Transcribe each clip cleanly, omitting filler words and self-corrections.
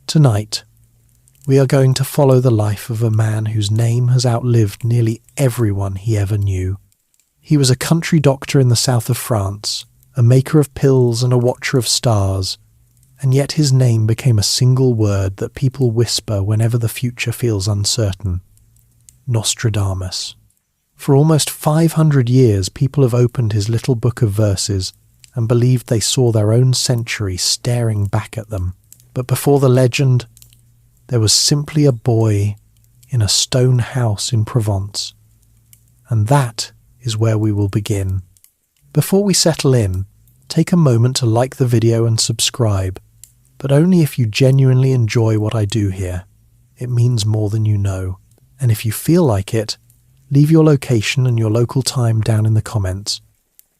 Tonight, we are going to follow the life of a man whose name has outlived nearly everyone he ever knew. He was a country doctor in the south of France, a maker of pills and a watcher of stars, and yet his name became a single word that people whisper whenever the future feels uncertain. Nostradamus. For almost 500 years, people have opened his little book of verses and believed they saw their own century staring back at them. But before the legend, there was simply a boy in a stone house in Provence. And that is where we will begin. Before we settle in, take a moment to like the video and subscribe, but only if you genuinely enjoy what I do here. It means more than you know. And if you feel like it, leave your location and your local time down in the comments.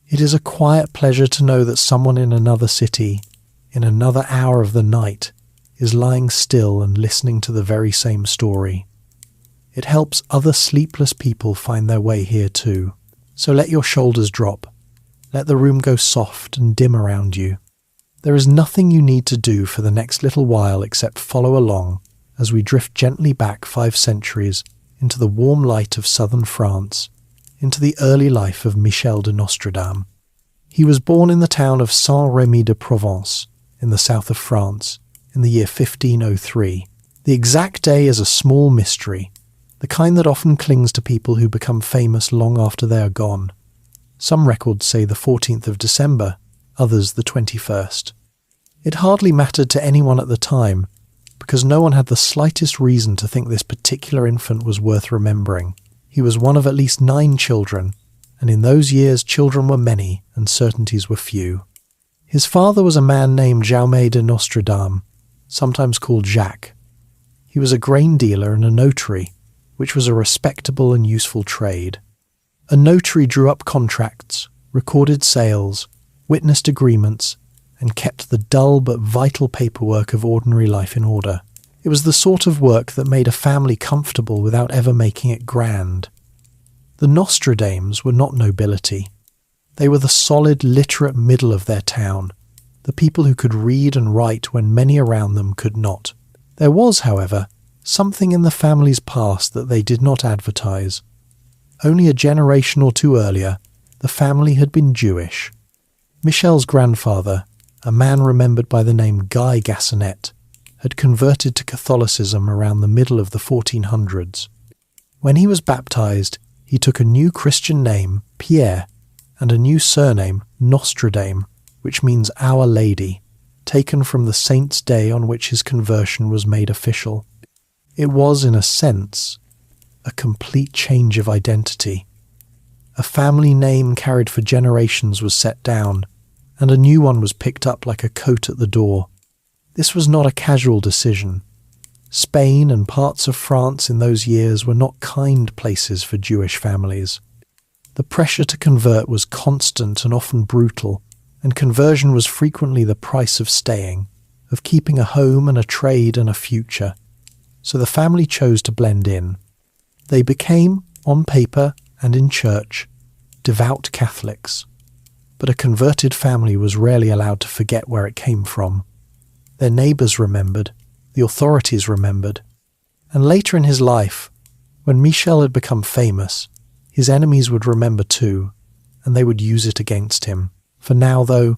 It is a quiet pleasure to know that someone in another city, in another hour of the night, is lying still and listening to the very same story. It helps other sleepless people find their way here too. So let your shoulders drop. Let the room go soft and dim around you. There is nothing you need to do for the next little while except follow along as we drift gently back 5 centuries into the warm light of southern France, into the early life of Michel de Nostredame. He was born in the town of Saint-Rémy-de-Provence in the south of France in the year 1503. The exact day is a small mystery, the kind that often clings to people who become famous long after they are gone. Some records say the 14th of December, others the 21st. It hardly mattered to anyone at the time, because no one had the slightest reason to think this particular infant was worth remembering. He was one of at least 9 children, and in those years children were many and certainties were few. His father was a man named Michel de Nostredame, sometimes called Jacques. He was a grain dealer and a notary, which was a respectable and useful trade. A notary drew up contracts, recorded sales, witnessed agreements, and kept the dull but vital paperwork of ordinary life in order. It was the sort of work that made a family comfortable without ever making it grand. The Nostradames were not nobility. They were the solid, literate middle of their town, the people who could read and write when many around them could not. There was, however, something in the family's past that they did not advertise. Only a generation or two earlier, the family had been Jewish. Michel's grandfather, a man remembered by the name Guy Gassenet, had converted to Catholicism around the middle of the 1400s. When he was baptized, he took a new Christian name, Pierre, and a new surname, Nostradame, which means Our Lady, taken from the saint's day on which his conversion was made official. It was, in a sense, a complete change of identity. A family name carried for generations was set down, and a new one was picked up like a coat at the door. This was not a casual decision. Spain and parts of France in those years were not kind places for Jewish families. The pressure to convert was constant and often brutal, and conversion was frequently the price of staying, of keeping a home and a trade and a future. So the family chose to blend in. They became, on paper and in church, devout Catholics. But a converted family was rarely allowed to forget where it came from. Their neighbours remembered, the authorities remembered, and later in his life, when Michel had become famous, his enemies would remember too, and they would use it against him. For now, though,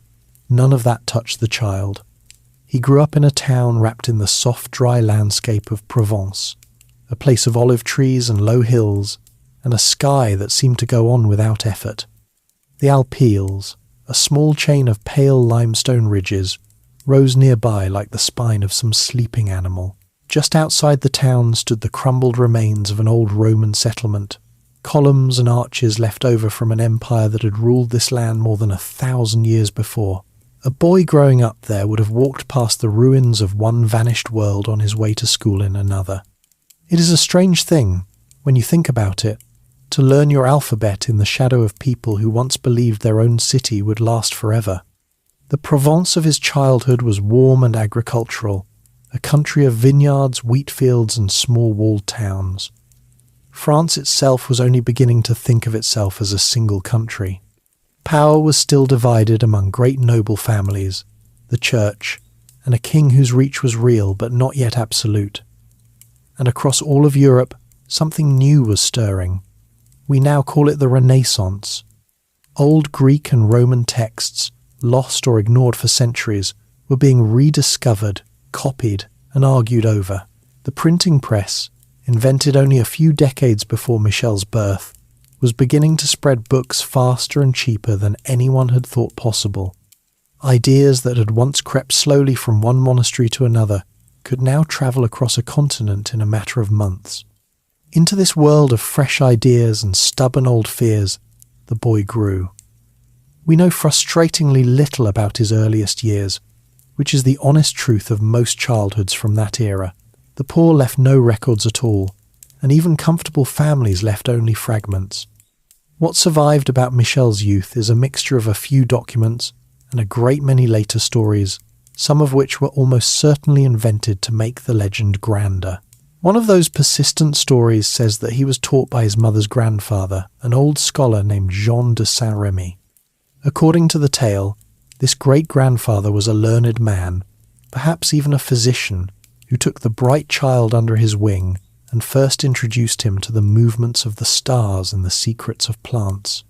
none of that touched the child. He grew up in a town wrapped in the soft, dry landscape of Provence, a place of olive trees and low hills, and a sky that seemed to go on without effort. The Alpilles, a small chain of pale limestone ridges, rose nearby like the spine of some sleeping animal. Just outside the town stood the crumbled remains of an old Roman settlement, columns and arches left over from an empire that had ruled this land more than 1,000 years before. A boy growing up there would have walked past the ruins of one vanished world on his way to school in another. It is a strange thing, when you think about it, to learn your alphabet in the shadow of people who once believed their own city would last forever. The Provence of his childhood was warm and agricultural, a country of vineyards, wheat fields, and small walled towns. France itself was only beginning to think of itself as a single country. Power was still divided among great noble families, the church, and a king whose reach was real but not yet absolute. And across all of Europe, something new was stirring. We now call it the Renaissance. Old Greek and Roman texts, lost or ignored for centuries, were being rediscovered, copied, and argued over. The printing press, invented only a few decades before Michel's birth, was beginning to spread books faster and cheaper than anyone had thought possible. Ideas that had once crept slowly from one monastery to another could now travel across a continent in a matter of months. Into this world of fresh ideas and stubborn old fears, the boy grew. We know frustratingly little about his earliest years, which is the honest truth of most childhoods from that era. The poor left no records at all, and even comfortable families left only fragments. What survived about Michel's youth is a mixture of a few documents and a great many later stories, some of which were almost certainly invented to make the legend grander. One of those persistent stories says that he was taught by his mother's grandfather, an old scholar named Jean de Saint-Remy. According to the tale, this great-grandfather was a learned man, perhaps even a physician, who took the bright child under his wing and first introduced him to the movements of the stars and the secrets of plants.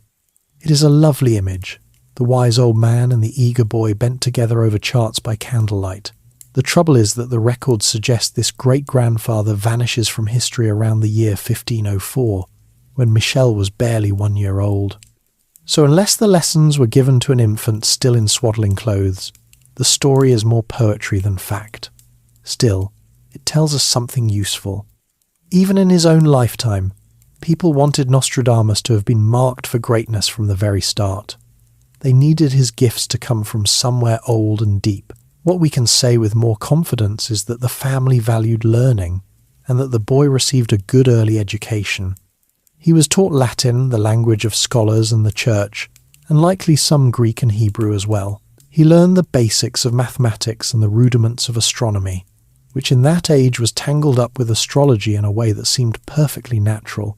It is a lovely image, the wise old man and the eager boy bent together over charts by candlelight. The trouble is that the records suggest this great-grandfather vanishes from history around the year 1504, when Michel was barely 1 year old. So unless the lessons were given to an infant still in swaddling clothes, the story is more poetry than fact. Still, it tells us something useful. Even in his own lifetime, people wanted Nostradamus to have been marked for greatness from the very start. They needed his gifts to come from somewhere old and deep. What we can say with more confidence is that the family valued learning, and that the boy received a good early education. He was taught Latin, the language of scholars and the church, and likely some Greek and Hebrew as well. He learned the basics of mathematics and the rudiments of astronomy, which in that age was tangled up with astrology in a way that seemed perfectly natural.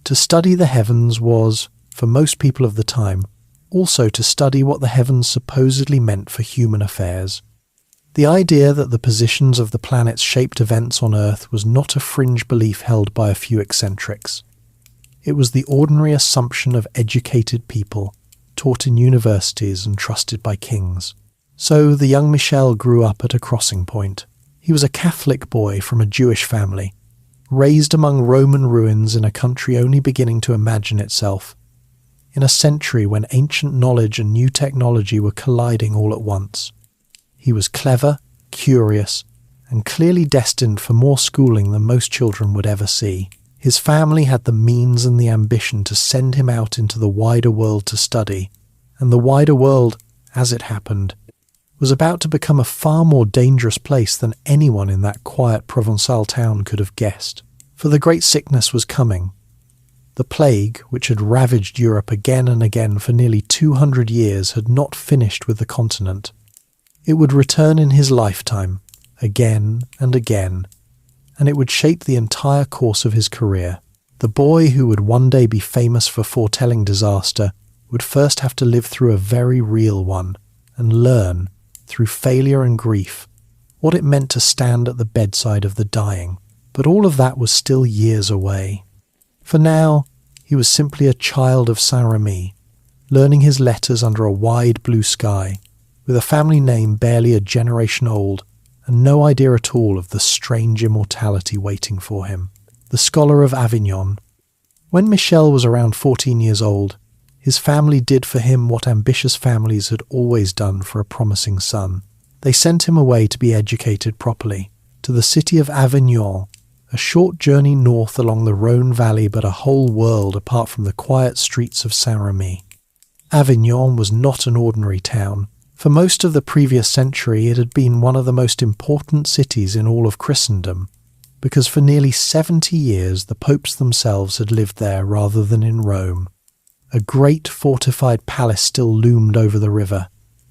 To study the heavens was, for most people of the time, also to study what the heavens supposedly meant for human affairs. The idea that the positions of the planets shaped events on Earth was not a fringe belief held by a few eccentrics. It was the ordinary assumption of educated people, taught in universities and trusted by kings. So the young Michel grew up at a crossing point. He was a Catholic boy from a Jewish family, raised among Roman ruins in a country only beginning to imagine itself, in a century when ancient knowledge and new technology were colliding all at once. He was clever, curious, and clearly destined for more schooling than most children would ever see. His family had the means and the ambition to send him out into the wider world to study, and the wider world, as it happened, was about to become a far more dangerous place than anyone in that quiet Provençal town could have guessed. For the great sickness was coming. The plague, which had ravaged Europe again and again for nearly 200 years, had not finished with the continent. It would return in his lifetime, again and again, and it would shape the entire course of his career. The boy who would one day be famous for foretelling disaster would first have to live through a very real one and learn, through failure and grief, what it meant to stand at the bedside of the dying. But all of that was still years away. For now, he was simply a child of Saint-Remy, learning his letters under a wide blue sky, with a family name barely a generation old, and no idea at all of the strange immortality waiting for him. The scholar of Avignon. When Michel was around 14 years old, his family did for him what ambitious families had always done for a promising son. They sent him away to be educated properly, to the city of Avignon, a short journey north along the Rhone Valley but a whole world apart from the quiet streets of Saint-Remy. Avignon was not an ordinary town. For most of the previous century it had been one of the most important cities in all of Christendom, because for nearly 70 years the popes themselves had lived there rather than in Rome. A great fortified palace still loomed over the river,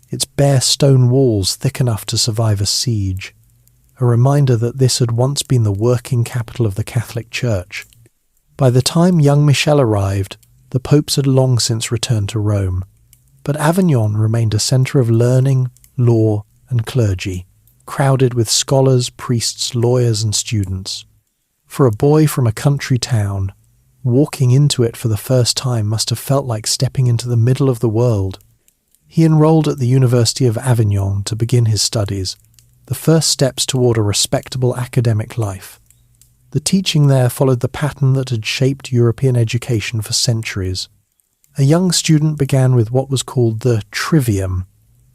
its bare stone walls thick enough to survive a siege, a reminder that this had once been the working capital of the Catholic Church. By the time young Michel arrived, the popes had long since returned to Rome, but Avignon remained a centre of learning, law, and clergy. crowded with scholars, priests, lawyers, and students. For a boy from a country town, walking into it for the first time must have felt like stepping into the middle of the world. He enrolled at the University of Avignon to begin his studies, the first steps toward a respectable academic life. The teaching there followed the pattern that had shaped European education for centuries. A young student began with what was called the trivium,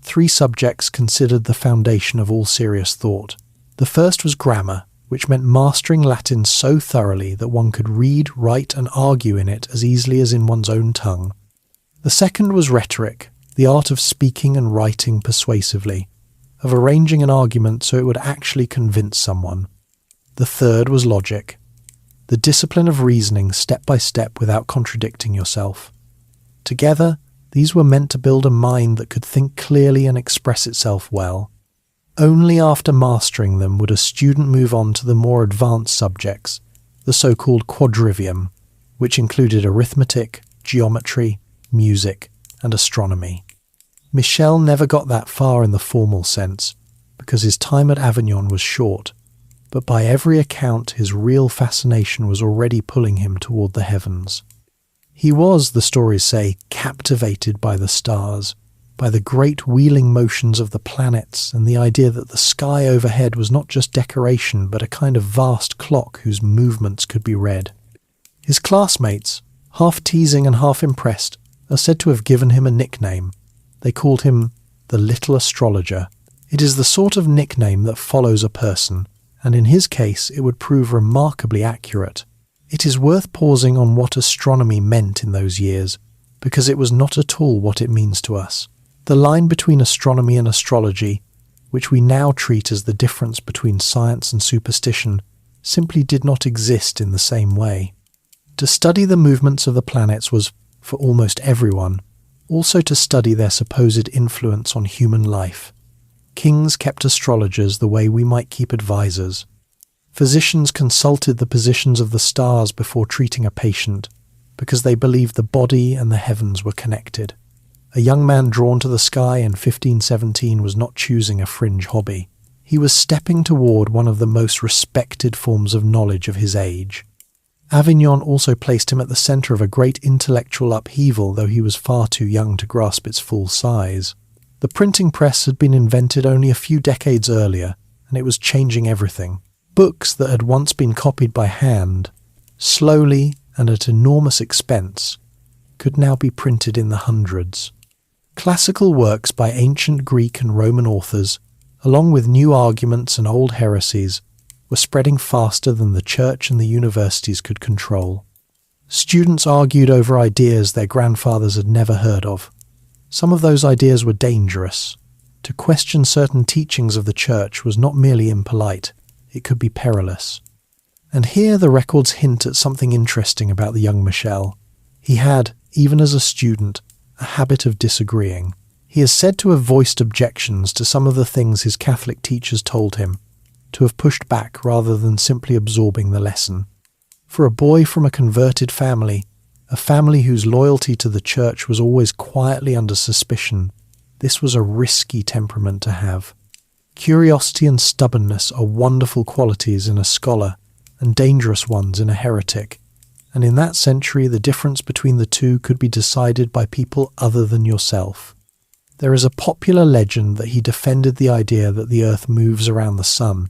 3 subjects considered the foundation of all serious thought. The first was grammar, which meant mastering Latin so thoroughly that one could read, write, and argue in it as easily as in one's own tongue. The second was rhetoric, the art of speaking and writing persuasively, of arranging an argument so it would actually convince someone. The third was logic, the discipline of reasoning step by step without contradicting yourself. Together, these were meant to build a mind that could think clearly and express itself well. Only after mastering them would a student move on to the more advanced subjects, the so-called quadrivium, which included arithmetic, geometry, music, and astronomy. Michel never got that far in the formal sense, because his time at Avignon was short, but by every account his real fascination was already pulling him toward the heavens. He was, the stories say, captivated by the stars, by the great wheeling motions of the planets and the idea that the sky overhead was not just decoration but a kind of vast clock whose movements could be read. His classmates, half teasing and half impressed, are said to have given him a nickname. They called him the Little Astrologer. It is the sort of nickname that follows a person, and in his case it would prove remarkably accurate. It is worth pausing on what astronomy meant in those years, because it was not at all what it means to us. The line between astronomy and astrology, which we now treat as the difference between science and superstition, simply did not exist in the same way. To study the movements of the planets was, for almost everyone, also to study their supposed influence on human life. Kings kept astrologers the way we might keep advisors. Physicians consulted the positions of the stars before treating a patient, because they believed the body and the heavens were connected. A young man drawn to the sky in 1517 was not choosing a fringe hobby. He was stepping toward one of the most respected forms of knowledge of his age. Avignon also placed him at the centre of a great intellectual upheaval, though he was far too young to grasp its full size. The printing press had been invented only a few decades earlier, and it was changing everything. Books that had once been copied by hand, slowly and at enormous expense, could now be printed in the hundreds. Classical works by ancient Greek and Roman authors, along with new arguments and old heresies, were spreading faster than the church and the universities could control. Students argued over ideas their grandfathers had never heard of. Some of those ideas were dangerous. To question certain teachings of the church was not merely impolite, it could be perilous. And here the records hint at something interesting about the young Michel. He had, even as a student, a habit of disagreeing. He is said to have voiced objections to some of the things his Catholic teachers told him, to have pushed back rather than simply absorbing the lesson. For a boy from a converted family, a family whose loyalty to the church was always quietly under suspicion, this was a risky temperament to have. Curiosity and stubbornness are wonderful qualities in a scholar and dangerous ones in a heretic, and in that century the difference between the two could be decided by people other than yourself. There is a popular legend that he defended the idea that the earth moves around the sun,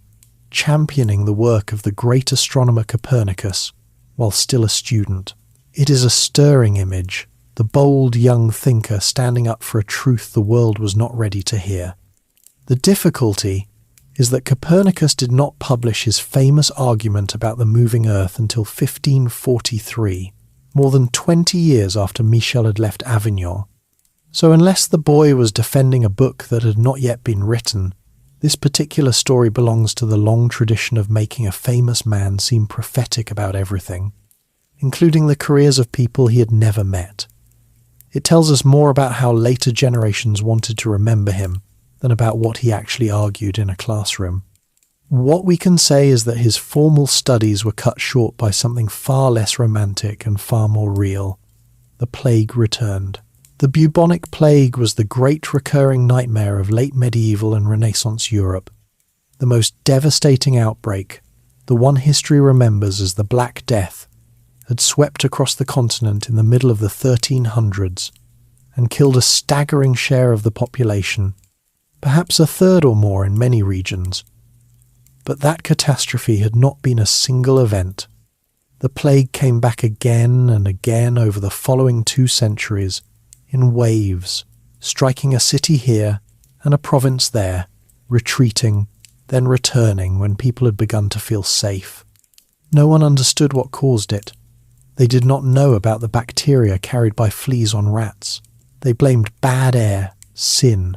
championing the work of the great astronomer Copernicus while still a student. It is a stirring image, the bold young thinker standing up for a truth the world was not ready to hear. The difficulty is that Copernicus did not publish his famous argument about the moving earth until 1543, more than 20 years after Michel had left Avignon. So unless the boy was defending a book that had not yet been written, this particular story belongs to the long tradition of making a famous man seem prophetic about everything, including the careers of people he had never met. It tells us more about how later generations wanted to remember him than about what he actually argued in a classroom. What we can say is that his formal studies were cut short by something far less romantic and far more real. The plague returned. The bubonic plague was the great recurring nightmare of late medieval and Renaissance Europe. The most devastating outbreak, the one history remembers as the Black Death, had swept across the continent in the middle of the 1300s and killed a staggering share of the population, perhaps a third or more in many regions. But that catastrophe had not been a single event. The plague came back again and again over the following 2 centuries, in waves, striking a city here and a province there, retreating, then returning when people had begun to feel safe. No one understood what caused it. They did not know about the bacteria carried by fleas on rats. They blamed bad air, sin,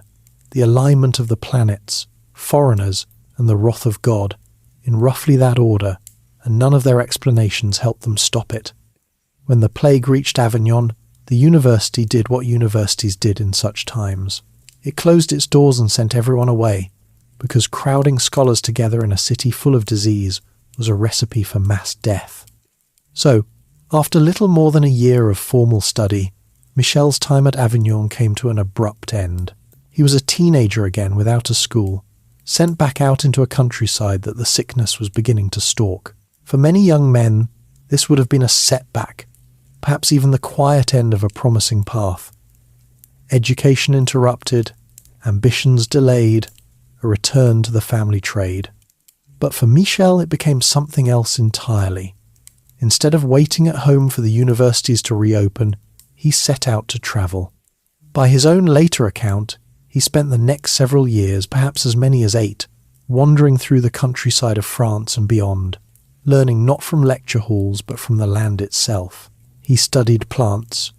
the alignment of the planets, foreigners, and the wrath of God, in roughly that order, and none of their explanations helped them stop it. When the plague reached Avignon, the university did what universities did in such times. It closed its doors and sent everyone away, because crowding scholars together in a city full of disease was a recipe for mass death. So, after little more than a year of formal study, Michel's time at Avignon came to an abrupt end. He was a teenager again without a school, sent back out into a countryside that the sickness was beginning to stalk. For many young men, this would have been a setback, perhaps even the quiet end of a promising path. Education interrupted, ambitions delayed, a return to the family trade. But for Michel it became something else entirely. Instead of waiting at home for the universities to reopen, he set out to travel. By his own later account, he spent the next several years, perhaps as many as 8, wandering through the countryside of France and beyond, learning not from lecture halls but from the land itself. He studied plants.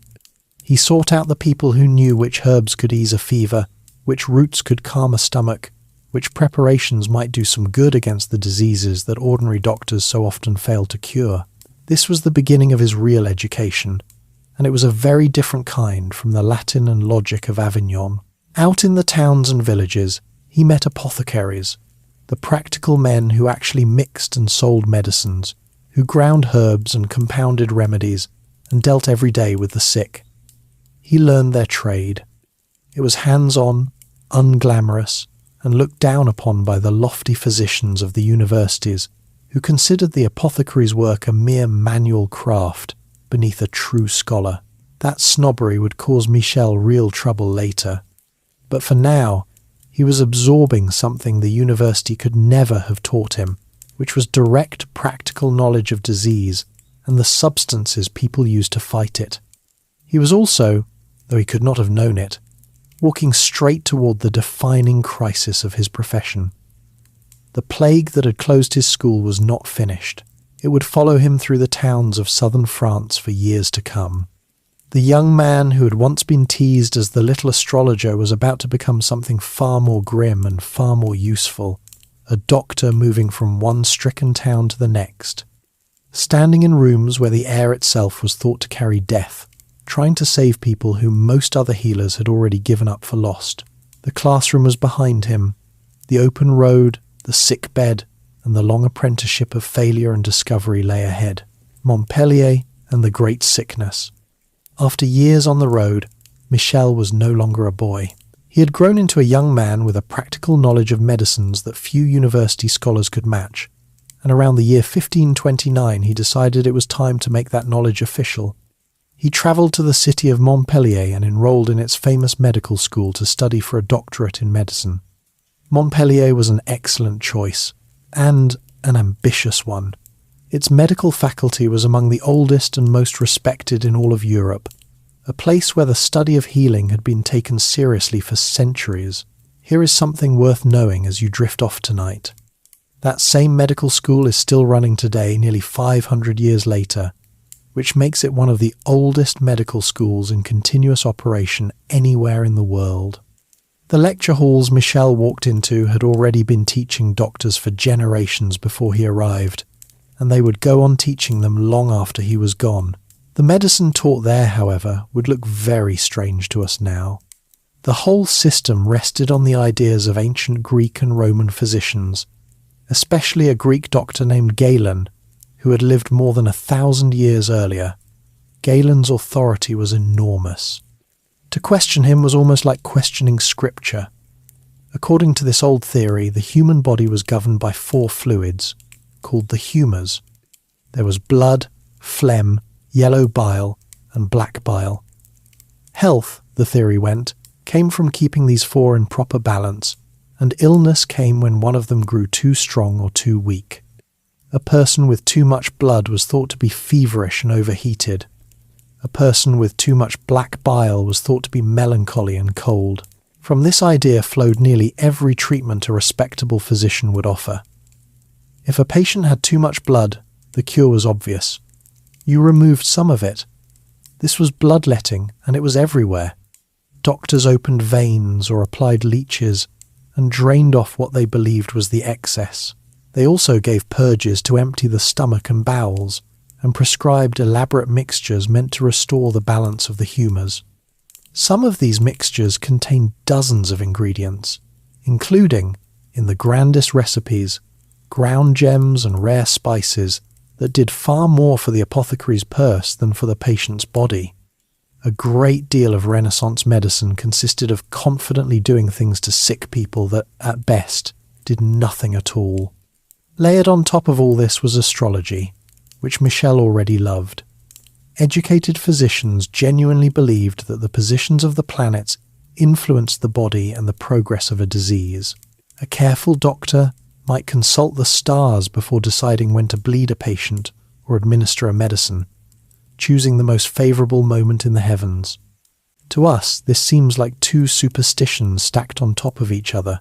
He sought out the people who knew which herbs could ease a fever, which roots could calm a stomach, which preparations might do some good against the diseases that ordinary doctors so often fail to cure. This was the beginning of his real education, and it was a very different kind from the Latin and logic of Avignon. Out in the towns and villages, he met apothecaries, the practical men who actually mixed and sold medicines, who ground herbs and compounded remedies and dealt every day with the sick. He learned their trade. It was hands-on, unglamorous, and looked down upon by the lofty physicians of the universities, who considered the apothecary's work a mere manual craft beneath a true scholar. That snobbery would cause Michel real trouble later. But for now, he was absorbing something the university could never have taught him, which was direct practical knowledge of disease and the substances people used to fight it. He was also, though he could not have known it, walking straight toward the defining crisis of his profession. The plague that had closed his school was not finished. It would follow him through the towns of southern France for years to come. The young man who had once been teased as the little astrologer was about to become something far more grim and far more useful, a doctor moving from one stricken town to the next, standing in rooms where the air itself was thought to carry death, trying to save people whom most other healers had already given up for lost. The classroom was behind him, the open road, the sick bed, and the long apprenticeship of failure and discovery lay ahead. Montpellier and the great sickness. After years on the road, Michel was no longer a boy. He had grown into a young man with a practical knowledge of medicines that few university scholars could match, and around the year 1529 he decided it was time to make that knowledge official. He travelled to the city of Montpellier and enrolled in its famous medical school to study for a doctorate in medicine. Montpellier was an excellent choice, and an ambitious one. Its medical faculty was among the oldest and most respected in all of Europe, a place where the study of healing had been taken seriously for centuries. Here is something worth knowing as you drift off tonight. That same medical school is still running today, nearly 500 years later, which makes it one of the oldest medical schools in continuous operation anywhere in the world. The lecture halls Michel walked into had already been teaching doctors for generations before he arrived, and they would go on teaching them long after he was gone. The medicine taught there, however, would look very strange to us now. The whole system rested on the ideas of ancient Greek and Roman physicians, especially a Greek doctor named Galen, who had lived more than 1,000 years earlier. Galen's authority was enormous. To question him was almost like questioning scripture. According to this old theory, the human body was governed by 4 fluids, called the humours. There was blood, phlegm, yellow bile, and black bile. Health, the theory went, came from keeping these 4 in proper balance, and illness came when one of them grew too strong or too weak. A person with too much blood was thought to be feverish and overheated. A person with too much black bile was thought to be melancholy and cold. From this idea flowed nearly every treatment a respectable physician would offer. If a patient had too much blood, the cure was obvious. You removed some of it. This was bloodletting, and it was everywhere. Doctors opened veins or applied leeches and drained off what they believed was the excess. They also gave purges to empty the stomach and bowels, and prescribed elaborate mixtures meant to restore the balance of the humours. Some of these mixtures contained dozens of ingredients, including, in the grandest recipes, ground gems and rare spices that did far more for the apothecary's purse than for the patient's body. A great deal of Renaissance medicine consisted of confidently doing things to sick people that, at best, did nothing at all. Layered on top of all this was astrology, which Michel already loved. Educated physicians genuinely believed that the positions of the planets influenced the body and the progress of a disease. A careful doctor might consult the stars before deciding when to bleed a patient or administer a medicine, choosing the most favourable moment in the heavens. To us, this seems like 2 superstitions stacked on top of each other.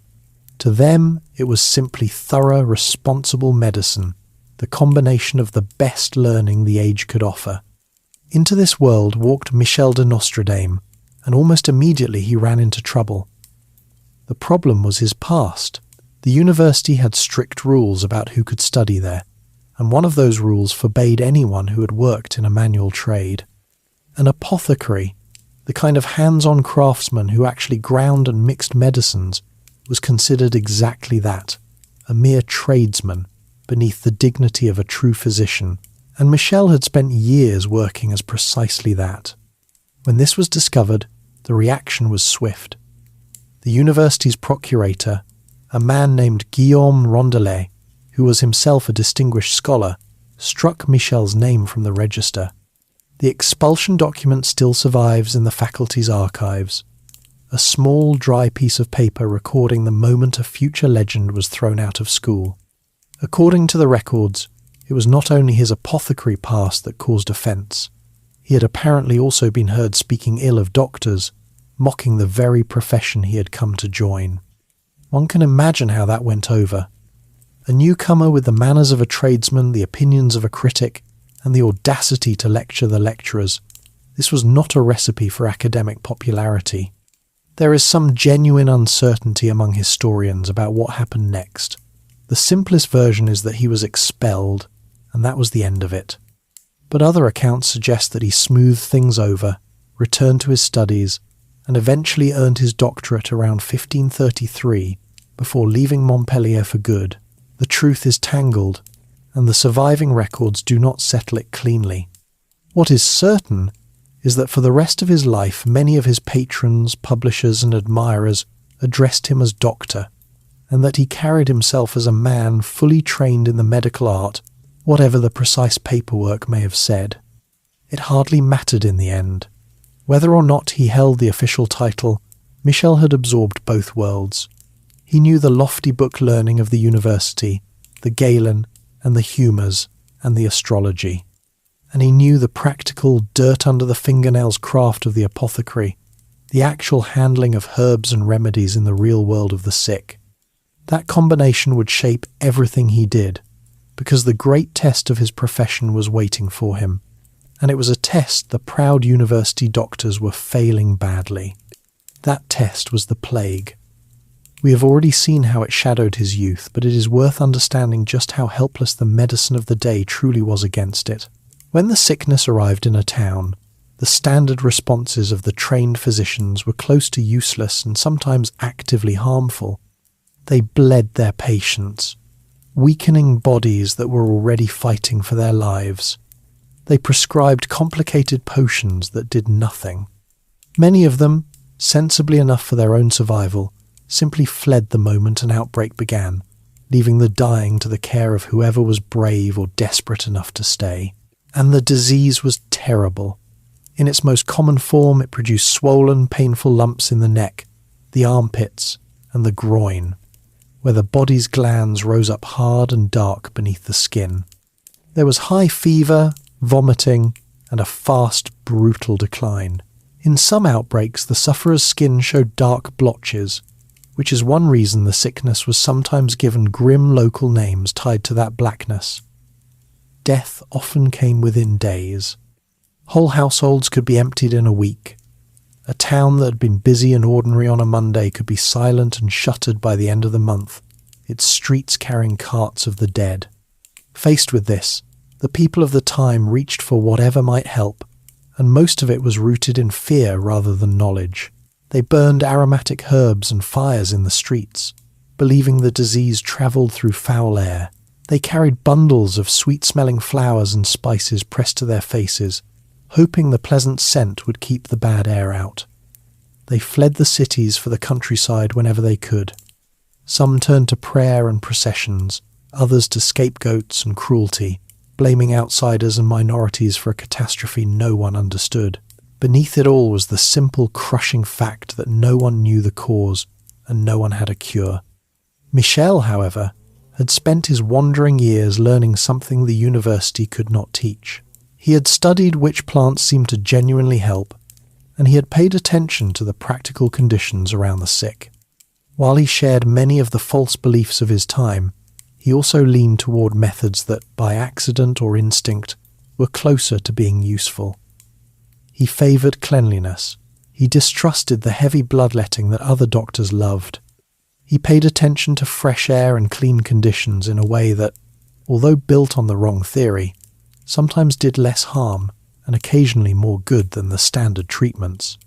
To them, it was simply thorough, responsible medicine, the combination of the best learning the age could offer. Into this world walked Michel de Nostredame, and almost immediately he ran into trouble. The problem was his past. The university had strict rules about who could study there, and one of those rules forbade anyone who had worked in a manual trade. An apothecary, the kind of hands-on craftsman who actually ground and mixed medicines, was considered exactly that, a mere tradesman, beneath the dignity of a true physician, and Michel had spent years working as precisely that. When this was discovered, the reaction was swift. The university's procurator, a man named Guillaume Rondelet, who was himself a distinguished scholar, struck Michel's name from the register. The expulsion document still survives in the faculty's archives, a small dry piece of paper recording the moment a future legend was thrown out of school. According to the records, it was not only his apothecary past that caused offence. He had apparently also been heard speaking ill of doctors, mocking the very profession he had come to join. One can imagine how that went over. A newcomer with the manners of a tradesman, the opinions of a critic, and the audacity to lecture the lecturers. This was not a recipe for academic popularity. There is some genuine uncertainty among historians about what happened next. The simplest version is that he was expelled, and that was the end of it. But other accounts suggest that he smoothed things over, returned to his studies, and eventually earned his doctorate around 1533 before leaving Montpellier for good. The truth is tangled, and the surviving records do not settle it cleanly. What is certain is that for the rest of his life many of his patrons, publishers and admirers addressed him as doctor, and that he carried himself as a man fully trained in the medical art, whatever the precise paperwork may have said. It hardly mattered in the end. Whether or not he held the official title, Michel had absorbed both worlds. He knew the lofty book learning of the university, the Galen and the humours and the astrology, and he knew the practical, dirt-under-the-fingernails craft of the apothecary, the actual handling of herbs and remedies in the real world of the sick. That combination would shape everything he did, because the great test of his profession was waiting for him, and it was a test the proud university doctors were failing badly. That test was the plague. We have already seen how it shadowed his youth, but it is worth understanding just how helpless the medicine of the day truly was against it. When the sickness arrived in a town, the standard responses of the trained physicians were close to useless and sometimes actively harmful. They bled their patients, weakening bodies that were already fighting for their lives. They prescribed complicated potions that did nothing. Many of them, sensibly enough for their own survival, simply fled the moment an outbreak began, leaving the dying to the care of whoever was brave or desperate enough to stay. And the disease was terrible. In its most common form, it produced swollen, painful lumps in the neck, the armpits, and the groin, where the body's glands rose up hard and dark beneath the skin. There was high fever, vomiting, and a fast, brutal decline. In some outbreaks, the sufferer's skin showed dark blotches, which is one reason the sickness was sometimes given grim local names tied to that blackness. Death often came within days. Whole households could be emptied in a week. A town that had been busy and ordinary on a Monday could be silent and shuttered by the end of the month, its streets carrying carts of the dead. Faced with this, the people of the time reached for whatever might help, and most of it was rooted in fear rather than knowledge. They burned aromatic herbs and fires in the streets, believing the disease travelled through foul air. They carried bundles of sweet-smelling flowers and spices pressed to their faces, hoping the pleasant scent would keep the bad air out. They fled the cities for the countryside whenever they could. Some turned to prayer and processions, others to scapegoats and cruelty, blaming outsiders and minorities for a catastrophe no one understood. Beneath it all was the simple, crushing fact that no one knew the cause and no one had a cure. Michel, however, had spent his wandering years learning something the university could not teach. He had studied which plants seemed to genuinely help, and he had paid attention to the practical conditions around the sick. While he shared many of the false beliefs of his time, he also leaned toward methods that, by accident or instinct, were closer to being useful. He favoured cleanliness. He distrusted the heavy bloodletting that other doctors loved. He paid attention to fresh air and clean conditions in a way that, although built on the wrong theory, sometimes did less harm and occasionally more good than the standard treatments.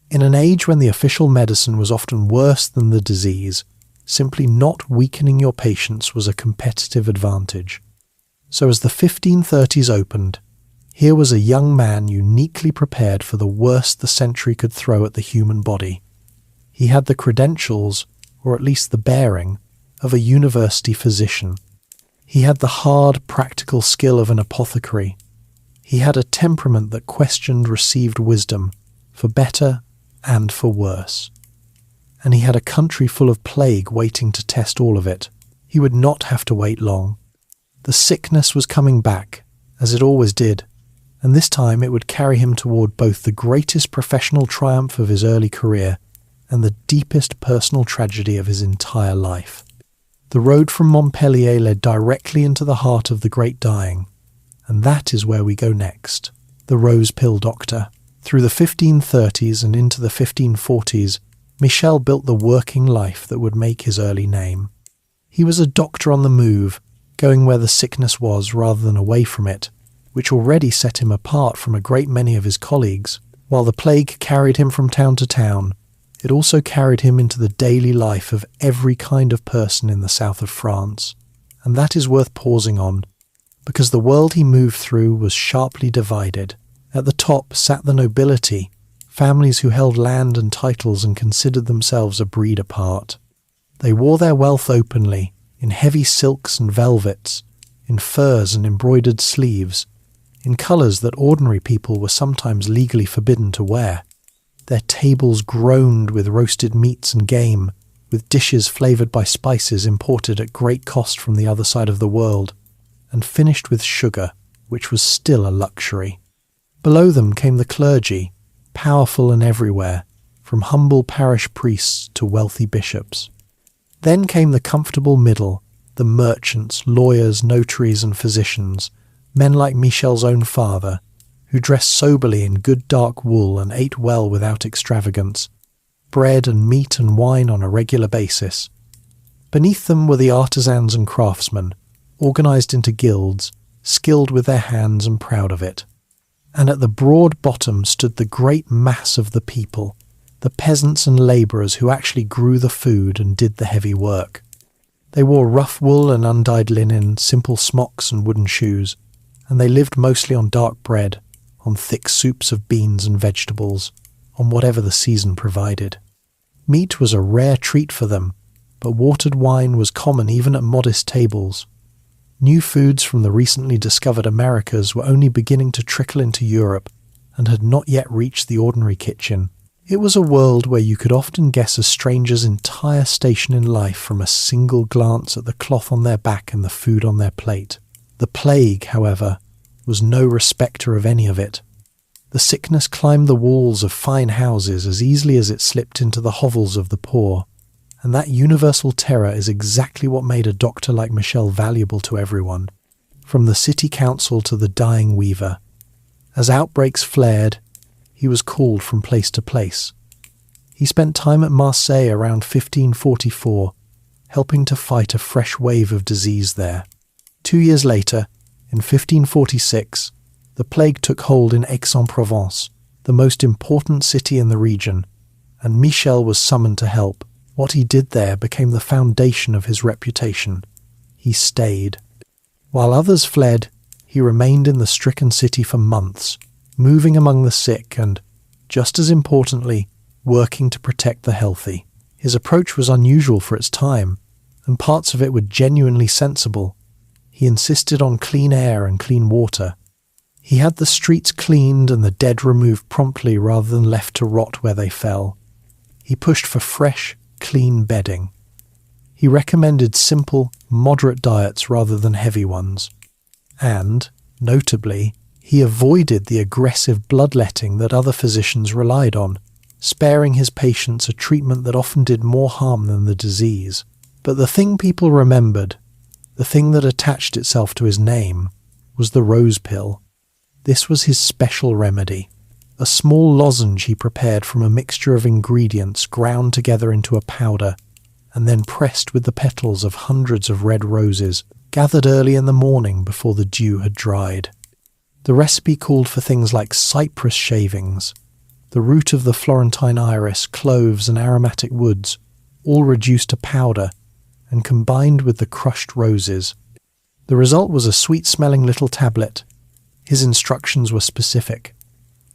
In an age when the official medicine was often worse than the disease, simply not weakening your patients was a competitive advantage. So as the 1530s opened, here was a young man uniquely prepared for the worst the century could throw at the human body. He had the credentials, or at least the bearing, of a university physician. He had the hard, practical skill of an apothecary. He had a temperament that questioned received wisdom, for better and for worse. And he had a country full of plague waiting to test all of it. He would not have to wait long. The sickness was coming back, as it always did, and this time it would carry him toward both the greatest professional triumph of his early career and the deepest personal tragedy of his entire life. The road from Montpellier led directly into the heart of the Great Dying, and that is where we go next, the Rose Pill Doctor. Through the 1530s and into the 1540s, Michel built the working life that would make his early name. He was a doctor on the move, going where the sickness was rather than away from it, which already set him apart from a great many of his colleagues. While the plague carried him from town to town, it also carried him into the daily life of every kind of person in the south of France, and that is worth pausing on, because the world he moved through was sharply divided. At the top sat the nobility, families who held land and titles and considered themselves a breed apart. They wore their wealth openly, in heavy silks and velvets, in furs and embroidered sleeves, in colours that ordinary people were sometimes legally forbidden to wear. Their tables groaned with roasted meats and game, with dishes flavoured by spices imported at great cost from the other side of the world, and finished with sugar, which was still a luxury. Below them came the clergy, powerful and everywhere, from humble parish priests to wealthy bishops. Then came the comfortable middle, the merchants, lawyers, notaries and physicians, men like Michel's own father, who dressed soberly in good dark wool and ate well without extravagance, bread and meat and wine on a regular basis. Beneath them were the artisans and craftsmen, organised into guilds, skilled with their hands and proud of it. And at the broad bottom stood the great mass of the people, the peasants and labourers who actually grew the food and did the heavy work. They wore rough wool and undyed linen, simple smocks and wooden shoes, and they lived mostly on dark bread, on thick soups of beans and vegetables, on whatever the season provided. Meat was a rare treat for them, but watered wine was common even at modest tables. New foods from the recently discovered Americas were only beginning to trickle into Europe and had not yet reached the ordinary kitchen. It was a world where you could often guess a stranger's entire station in life from a single glance at the cloth on their back and the food on their plate. The plague, however, was no respecter of any of it. The sickness climbed the walls of fine houses as easily as it slipped into the hovels of the poor, and that universal terror is exactly what made a doctor like Michel valuable to everyone, from the city council to the dying weaver. As outbreaks flared, he was called from place to place. He spent time at Marseille around 1544, helping to fight a fresh wave of disease there. 2 years later, in 1546, the plague took hold in Aix-en-Provence, the most important city in the region, and Michel was summoned to help. What he did there became the foundation of his reputation. He stayed. While others fled, he remained in the stricken city for months, moving among the sick and, just as importantly, working to protect the healthy. His approach was unusual for its time, and parts of it were genuinely sensible. He insisted on clean air and clean water. He had the streets cleaned and the dead removed promptly rather than left to rot where they fell. He pushed for fresh, clean bedding. He recommended simple, moderate diets rather than heavy ones. And, notably, he avoided the aggressive bloodletting that other physicians relied on, sparing his patients a treatment that often did more harm than the disease. But the thing people remembered, the thing that attached itself to his name, was the rose pill. This was his special remedy, a small lozenge he prepared from a mixture of ingredients ground together into a powder and then pressed with the petals of hundreds of red roses gathered early in the morning before the dew had dried. The recipe called for things like cypress shavings, the root of the Florentine iris, cloves and aromatic woods, all reduced to powder and combined with the crushed roses. The result was a sweet-smelling little tablet. His instructions were specific.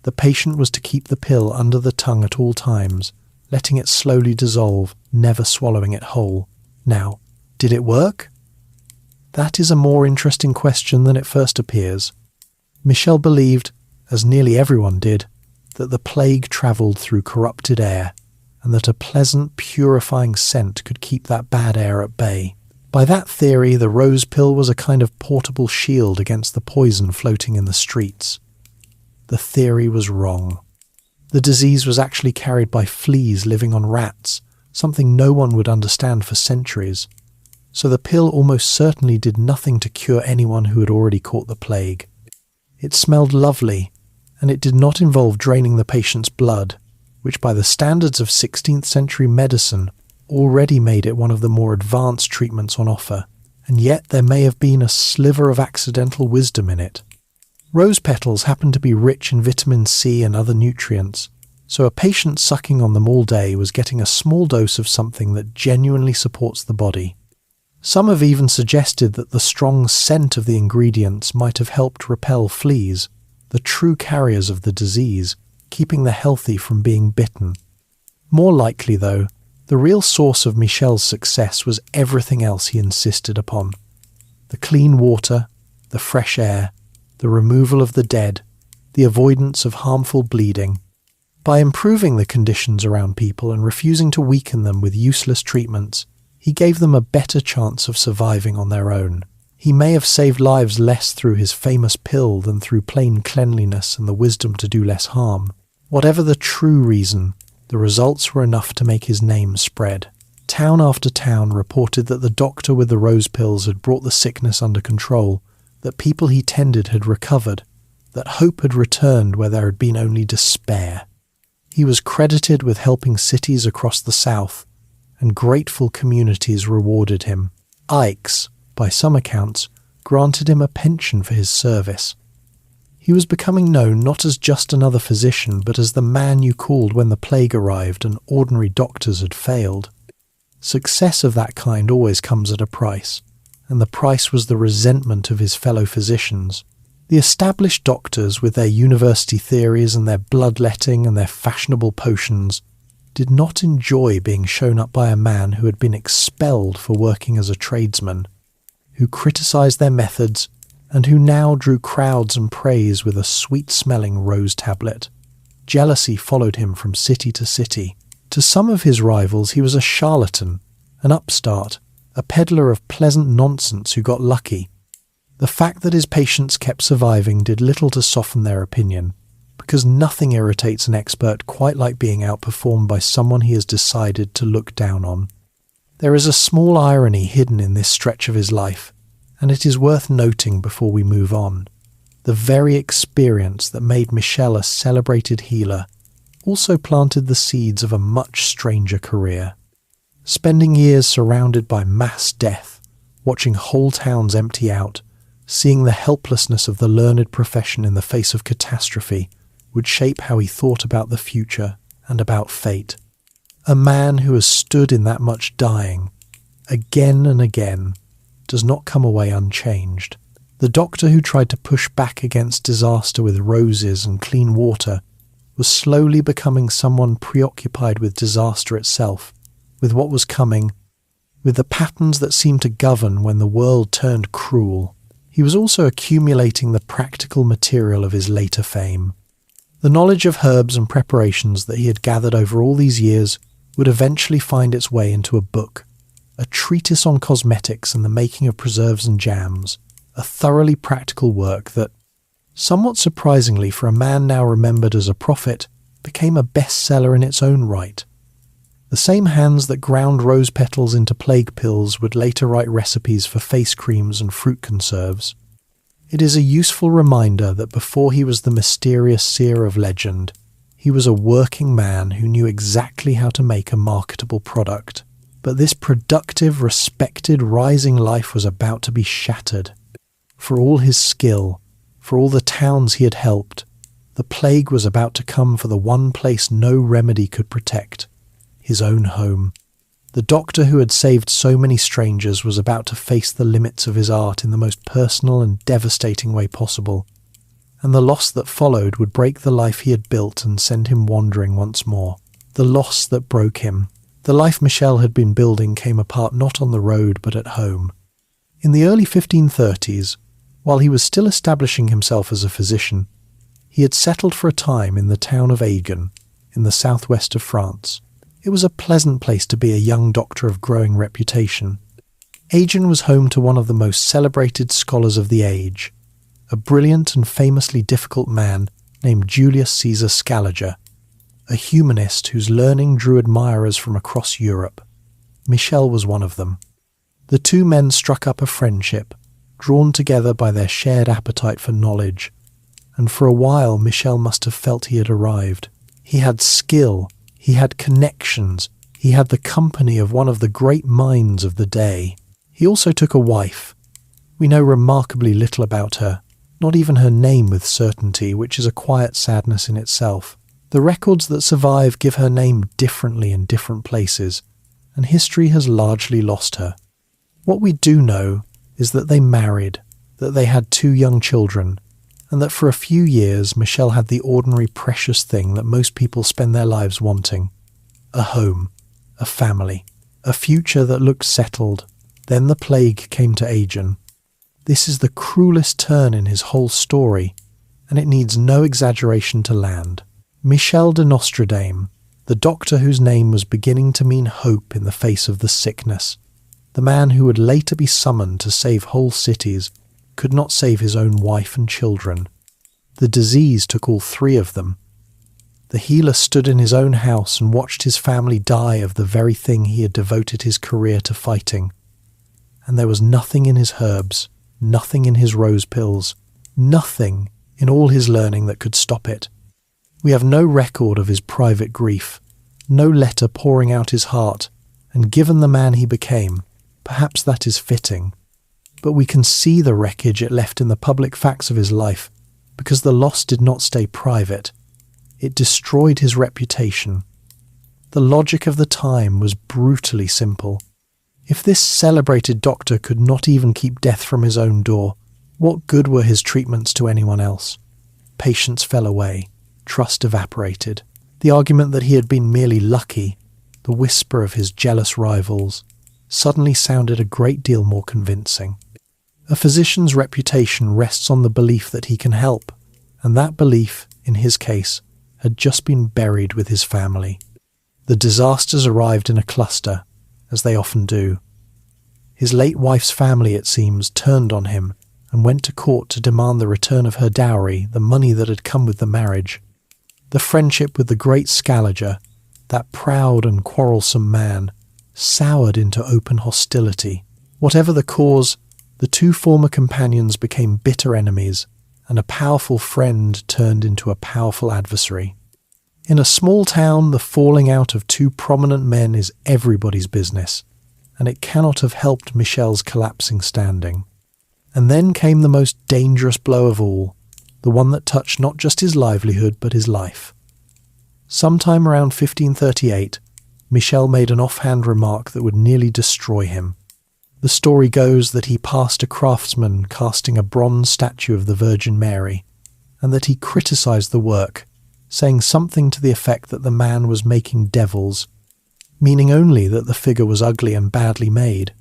The patient was to keep the pill under the tongue at all times, letting it slowly dissolve, never swallowing it whole. Now, did it work? That is a more interesting question than it first appears. Michel believed, as nearly everyone did, that the plague travelled through corrupted air, and that a pleasant, purifying scent could keep that bad air at bay. By that theory, the rose pill was a kind of portable shield against the poison floating in the streets. The theory was wrong. The disease was actually carried by fleas living on rats, something no one would understand for centuries. So the pill almost certainly did nothing to cure anyone who had already caught the plague. It smelled lovely, and it did not involve draining the patient's blood, which by the standards of 16th century medicine already made it one of the more advanced treatments on offer, and yet there may have been a sliver of accidental wisdom in it. Rose petals happen to be rich in vitamin C and other nutrients, so a patient sucking on them all day was getting a small dose of something that genuinely supports the body. Some have even suggested that the strong scent of the ingredients might have helped repel fleas, the true carriers of the disease, keeping the healthy from being bitten. More likely, though, the real source of Michel's success was everything else he insisted upon. The clean water, the fresh air, the removal of the dead, the avoidance of harmful bleeding. By improving the conditions around people and refusing to weaken them with useless treatments, he gave them a better chance of surviving on their own. He may have saved lives less through his famous pill than through plain cleanliness and the wisdom to do less harm. Whatever the true reason, the results were enough to make his name spread. Town after town reported that the doctor with the rose pills had brought the sickness under control, that people he tended had recovered, that hope had returned where there had been only despair. He was credited with helping cities across the south, and grateful communities rewarded him. Aix, by some accounts, granted him a pension for his service. He was becoming known not as just another physician, but as the man you called when the plague arrived and ordinary doctors had failed. Success of that kind always comes at a price, and the price was the resentment of his fellow physicians. The established doctors, with their university theories and their bloodletting and their fashionable potions, did not enjoy being shown up by a man who had been expelled for working as a tradesman, who criticised their methods, and who now drew crowds and praise with a sweet-smelling rose tablet. Jealousy followed him from city to city. To some of his rivals he was a charlatan, an upstart, a peddler of pleasant nonsense who got lucky. The fact that his patients kept surviving did little to soften their opinion, because nothing irritates an expert quite like being outperformed by someone he has decided to look down on. There is a small irony hidden in this stretch of his life, and it is worth noting before we move on. The very experience that made Michel a celebrated healer also planted the seeds of a much stranger career. Spending years surrounded by mass death, watching whole towns empty out, seeing the helplessness of the learned profession in the face of catastrophe would shape how he thought about the future and about fate. A man who has stood in that much dying, again and again, does not come away unchanged. The doctor who tried to push back against disaster with roses and clean water was slowly becoming someone preoccupied with disaster itself, with what was coming, with the patterns that seemed to govern when the world turned cruel. He was also accumulating the practical material of his later fame. The knowledge of herbs and preparations that he had gathered over all these years would eventually find its way into a book, a treatise on cosmetics and the making of preserves and jams, a thoroughly practical work that, somewhat surprisingly for a man now remembered as a prophet, became a bestseller in its own right. The same hands that ground rose petals into plague pills would later write recipes for face creams and fruit conserves. It is a useful reminder that before he was the mysterious seer of legend, he was a working man who knew exactly how to make a marketable product. But this productive, respected, rising life was about to be shattered. For all his skill, for all the towns he had helped, the plague was about to come for the one place no remedy could protect, his own home. The doctor who had saved so many strangers was about to face the limits of his art in the most personal and devastating way possible, and the loss that followed would break the life he had built and send him wandering once more. The loss that broke him. The life Michel had been building came apart not on the road but at home. In the early 1530s, while he was still establishing himself as a physician, he had settled for a time in the town of Agen, in the southwest of France. It was a pleasant place to be a young doctor of growing reputation. Agen was home to one of the most celebrated scholars of the age, a brilliant and famously difficult man named Julius Caesar Scaliger, a humanist whose learning drew admirers from across Europe. Michel was one of them. The two men struck up a friendship, drawn together by their shared appetite for knowledge, and for a while Michel must have felt he had arrived. He had skill, he had connections, he had the company of one of the great minds of the day. He also took a wife. We know remarkably little about her, not even her name with certainty, which is a quiet sadness in itself. The records that survive give her name differently in different places, and history has largely lost her. What we do know is that they married, that they had 2 young children, and that for a few years Michel had the ordinary precious thing that most people spend their lives wanting: a home, a family, a future that looked settled. Then the plague came to Agen. This is the cruelest turn in his whole story, and it needs no exaggeration to land. Michel de Nostredame, the doctor whose name was beginning to mean hope in the face of the sickness, the man who would later be summoned to save whole cities, could not save his own wife and children. The disease took all 3 of them. The healer stood in his own house and watched his family die of the very thing he had devoted his career to fighting. And there was nothing in his herbs, nothing in his rose pills, nothing in all his learning that could stop it. We have no record of his private grief, no letter pouring out his heart, and given the man he became, perhaps that is fitting. But we can see the wreckage it left in the public facts of his life, because the loss did not stay private. It destroyed his reputation. The logic of the time was brutally simple. If this celebrated doctor could not even keep death from his own door, what good were his treatments to anyone else? Patients fell away. Trust evaporated. The argument that he had been merely lucky, the whisper of his jealous rivals, suddenly sounded a great deal more convincing. A physician's reputation rests on the belief that he can help, and that belief, in his case, had just been buried with his family. The disasters arrived in a cluster, as they often do. His late wife's family, it seems, turned on him and went to court to demand the return of her dowry, the money that had come with the marriage. The friendship with the great Scaliger, that proud and quarrelsome man, soured into open hostility. Whatever the cause, the two former companions became bitter enemies, and a powerful friend turned into a powerful adversary. In a small town, the falling out of two prominent men is everybody's business, and it cannot have helped Michel's collapsing standing. And then came the most dangerous blow of all, the one that touched not just his livelihood but his life. Sometime around 1538, Michel made an offhand remark that would nearly destroy him. The story goes that he passed a craftsman casting a bronze statue of the Virgin Mary, and that he criticised the work, saying something to the effect that the man was making devils, meaning only that the figure was ugly and badly made.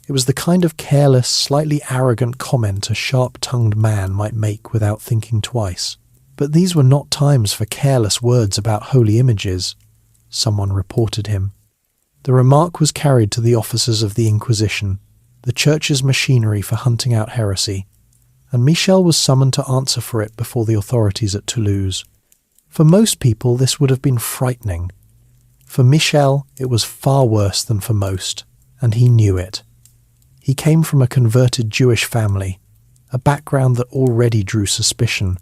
It was the kind of careless, slightly arrogant comment a sharp-tongued man might make without thinking twice. But these were not times for careless words about holy images, someone reported him. The remark was carried to the officers of the Inquisition, the church's machinery for hunting out heresy, and Michel was summoned to answer for it before the authorities at Toulouse. For most people, this would have been frightening. For Michel, it was far worse than for most, and he knew it. He came from a converted Jewish family, a background that already drew suspicion.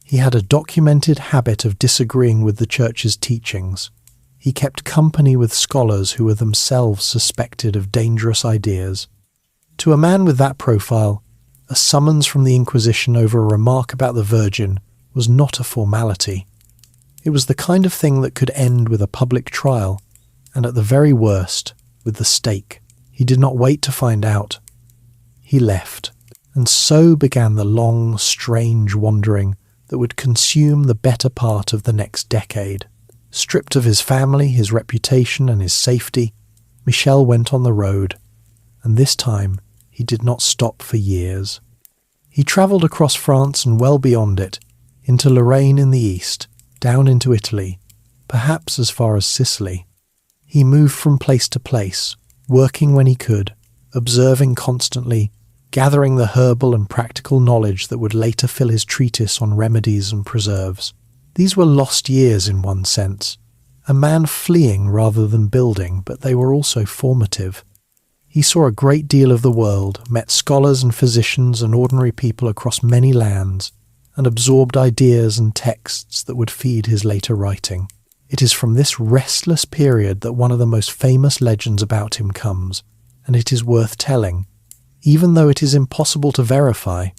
He had a documented habit of disagreeing with the church's teachings. He kept company with scholars who were themselves suspected of dangerous ideas. To a man with that profile, a summons from the Inquisition over a remark about the Virgin was not a formality. It was the kind of thing that could end with a public trial, and at the very worst, with the stake. He did not wait to find out. He left, and so began the long, strange wandering that would consume the better part of the next decade. Stripped of his family, his reputation, and his safety, Michel went on the road, and this time he did not stop for years. He travelled across France and well beyond it, into Lorraine in the east, down into Italy, perhaps as far as Sicily. He moved from place to place, working when he could, observing constantly, gathering the herbal and practical knowledge that would later fill his treatise on remedies and preserves. These were lost years in one sense, a man fleeing rather than building, but they were also formative. He saw a great deal of the world, met scholars and physicians and ordinary people across many lands, and absorbed ideas and texts that would feed his later writing. It is from this restless period that one of the most famous legends about him comes, and it is worth telling, even though it is impossible to verify.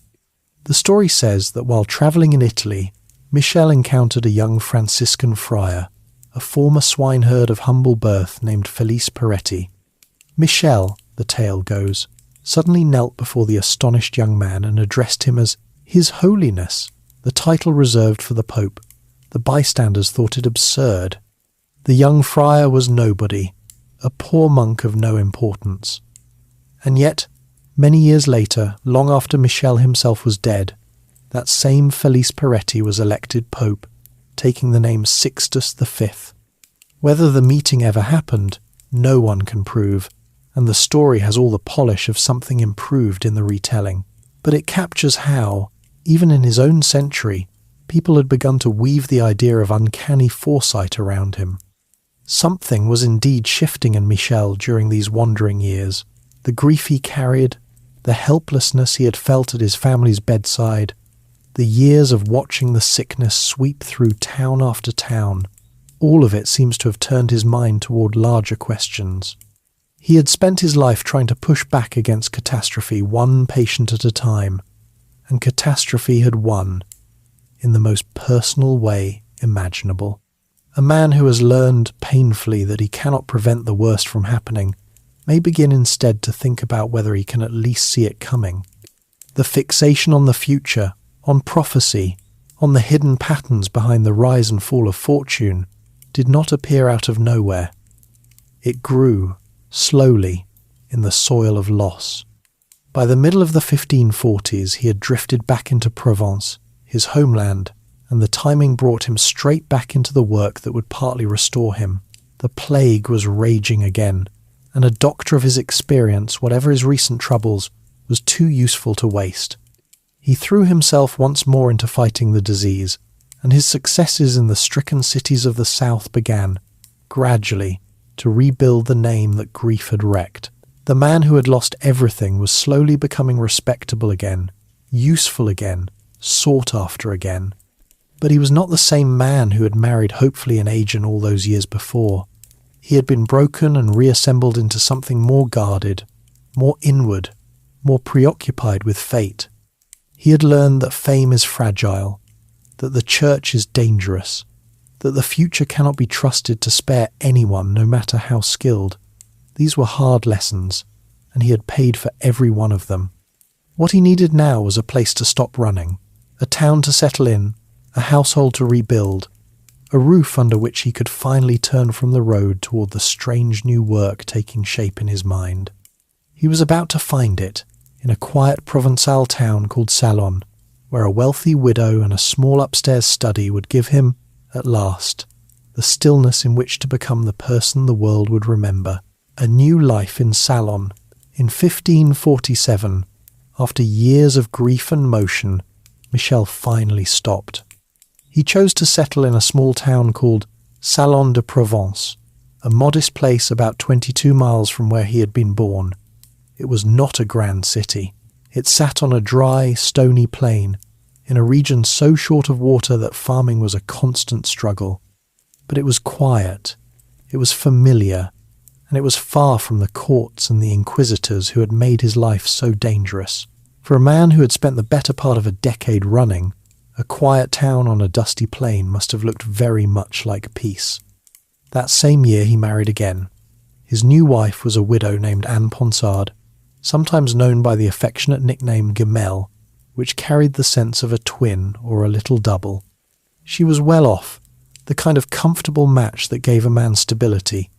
The story says that while travelling in Italy, Michel encountered a young Franciscan friar, a former swineherd of humble birth named Felice Peretti. Michel, the tale goes, suddenly knelt before the astonished young man and addressed him as His Holiness, the title reserved for the Pope. The bystanders thought it absurd. The young friar was nobody, a poor monk of no importance. And yet, many years later, long after Michel himself was dead, that same Felice Peretti was elected Pope, taking the name Sixtus V. Whether the meeting ever happened, no one can prove, and the story has all the polish of something improved in the retelling. But it captures how, even in his own century, people had begun to weave the idea of uncanny foresight around him. Something was indeed shifting in Michel during these wandering years. The grief he carried, the helplessness he had felt at his family's bedside, the years of watching the sickness sweep through town after town, all of it seems to have turned his mind toward larger questions. He had spent his life trying to push back against catastrophe one patient at a time, and catastrophe had won, in the most personal way imaginable. A man who has learned painfully that he cannot prevent the worst from happening may begin instead to think about whether he can at least see it coming. The fixation on the future, on prophecy, on the hidden patterns behind the rise and fall of fortune, did not appear out of nowhere. It grew, slowly, in the soil of loss. By the middle of the 1540s, he had drifted back into Provence, his homeland, and the timing brought him straight back into the work that would partly restore him. The plague was raging again, and a doctor of his experience, whatever his recent troubles, was too useful to waste. He threw himself once more into fighting the disease, and his successes in the stricken cities of the south began, gradually, to rebuild the name that grief had wrecked. The man who had lost everything was slowly becoming respectable again, useful again, sought after again. But he was not the same man who had married hopefully an agent all those years before. He had been broken and reassembled into something more guarded, more inward, more preoccupied with fate. He had learned that fame is fragile, that the church is dangerous, that the future cannot be trusted to spare anyone, no matter how skilled. These were hard lessons, and he had paid for every one of them. What he needed now was a place to stop running, a town to settle in, a household to rebuild, a roof under which he could finally turn from the road toward the strange new work taking shape in his mind. He was about to find it, in a quiet Provençal town called Salon, where a wealthy widow and a small upstairs study would give him, at last, the stillness in which to become the person the world would remember. A new life in Salon. In 1547, after years of grief and motion, Michel finally stopped. He chose to settle in a small town called Salon de Provence, a modest place about 22 miles from where he had been born. It was not a grand city. It sat on a dry, stony plain, in a region so short of water that farming was a constant struggle. But it was quiet, it was familiar, and it was far from the courts and the inquisitors who had made his life so dangerous. For a man who had spent the better part of a decade running, a quiet town on a dusty plain must have looked very much like peace. That same year he married again. His new wife was a widow named Anne Ponsard, sometimes known by the affectionate nickname Gemelle, which carried the sense of a twin or a little double. She was well off, the kind of comfortable match that gave a man stability,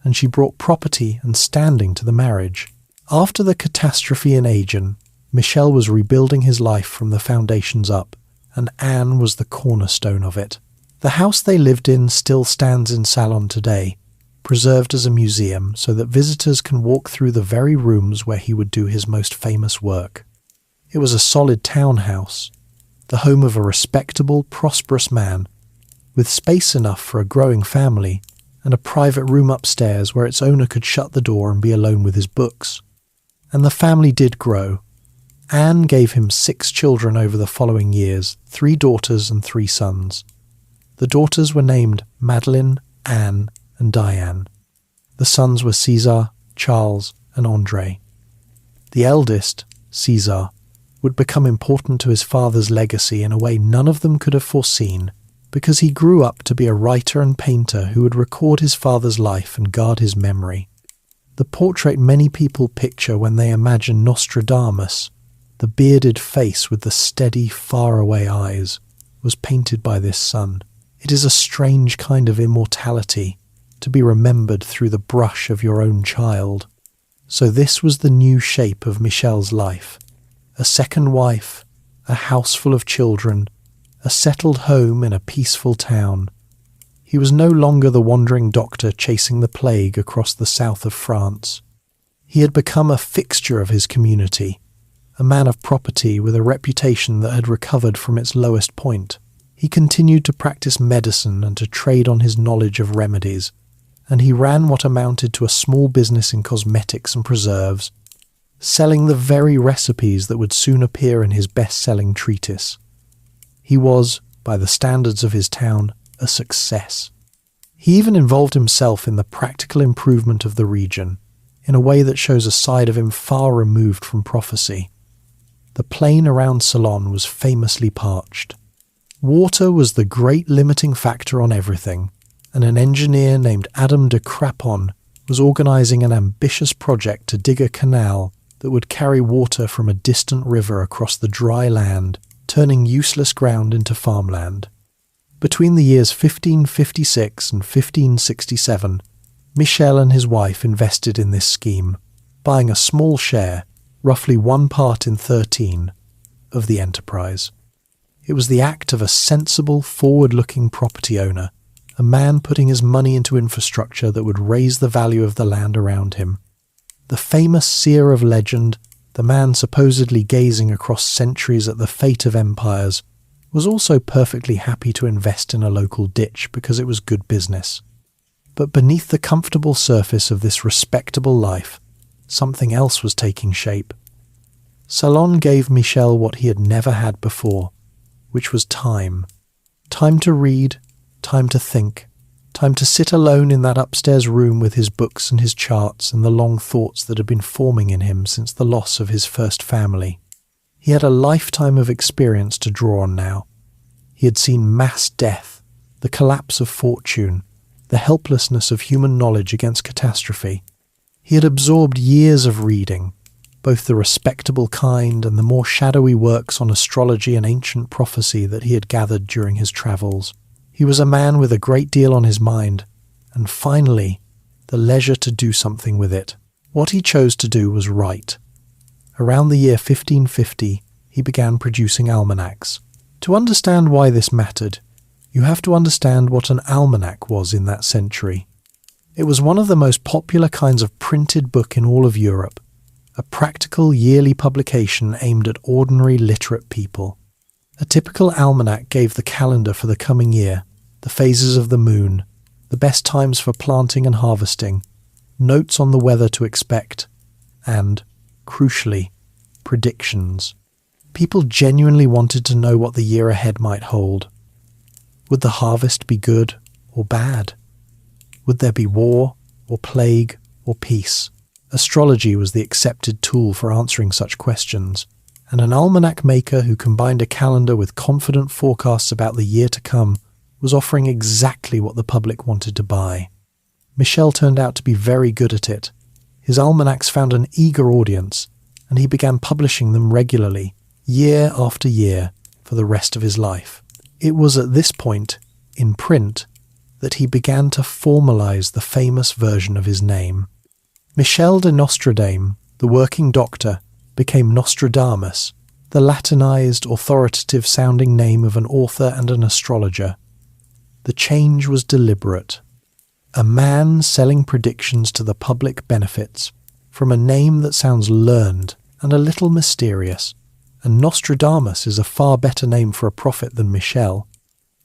and she brought property and standing to the marriage. After the catastrophe in Agen, Michel was rebuilding his life from the foundations up, and Anne was the cornerstone of it. The house they lived in still stands in Salon today, preserved as a museum so that visitors can walk through the very rooms where he would do his most famous work. It was a solid townhouse, the home of a respectable, prosperous man, with space enough for a growing family and a private room upstairs where its owner could shut the door and be alone with his books. And the family did grow. Anne gave him 6 children over the following years, 3 daughters and 3 sons. The daughters were named Madeleine, Anne, and Diane. The sons were César, Charles, and André. The eldest, César, would become important to his father's legacy in a way none of them could have foreseen, because he grew up to be a writer and painter who would record his father's life and guard his memory. The portrait many people picture when they imagine Nostradamus, the bearded face with the steady, faraway eyes, was painted by this son. It is a strange kind of immortality, to be remembered through the brush of your own child. So this was the new shape of Michel's life. A second wife, a house full of children, a settled home in a peaceful town. He was no longer the wandering doctor chasing the plague across the south of France. He had become a fixture of his community, a man of property with a reputation that had recovered from its lowest point. He continued to practice medicine and to trade on his knowledge of remedies, and he ran what amounted to a small business in cosmetics and preserves, selling the very recipes that would soon appear in his best-selling treatise. He was, by the standards of his town, a success. He even involved himself in the practical improvement of the region, in a way that shows a side of him far removed from prophecy. The plain around Salon was famously parched. Water was the great limiting factor on everything, and an engineer named Adam de Crapon was organising an ambitious project to dig a canal that would carry water from a distant river across the dry land turning useless ground into farmland. Between the years 1556 and 1567, Michel and his wife invested in this scheme, buying a small share, roughly 1 part in 13, of the enterprise. It was the act of a sensible, forward-looking property owner, a man putting his money into infrastructure that would raise the value of the land around him. The famous seer of legend, the man supposedly gazing across centuries at the fate of empires, was also perfectly happy to invest in a local ditch because it was good business. But beneath the comfortable surface of this respectable life, something else was taking shape. Salon gave Michel what he had never had before, which was time. Time to read, time to think, time to sit alone in that upstairs room with his books and his charts and the long thoughts that had been forming in him since the loss of his first family. He had a lifetime of experience to draw on now. He had seen mass death, the collapse of fortune, the helplessness of human knowledge against catastrophe. He had absorbed years of reading, both the respectable kind and the more shadowy works on astrology and ancient prophecy that he had gathered during his travels. He was a man with a great deal on his mind, and finally, the leisure to do something with it. What he chose to do was write. Around the year 1550, he began producing almanacs. To understand why this mattered, you have to understand what an almanac was in that century. It was one of the most popular kinds of printed book in all of Europe, a practical yearly publication aimed at ordinary literate people. A typical almanac gave the calendar for the coming year, the phases of the moon, the best times for planting and harvesting, notes on the weather to expect, and, crucially, predictions. People genuinely wanted to know what the year ahead might hold. Would the harvest be good or bad? Would there be war or plague or peace? Astrology was the accepted tool for answering such questions, and an almanac maker who combined a calendar with confident forecasts about the year to come was offering exactly what the public wanted to buy. Michel turned out to be very good at it. His almanacs found an eager audience, and he began publishing them regularly, year after year, for the rest of his life. It was at this point, in print, that he began to formalize the famous version of his name. Michel de Nostredame, the working doctor, became Nostradamus, the Latinized, authoritative-sounding name of an author and an astrologer. The change was deliberate. A man selling predictions to the public benefits, from a name that sounds learned and a little mysterious, and Nostradamus is a far better name for a prophet than Michel.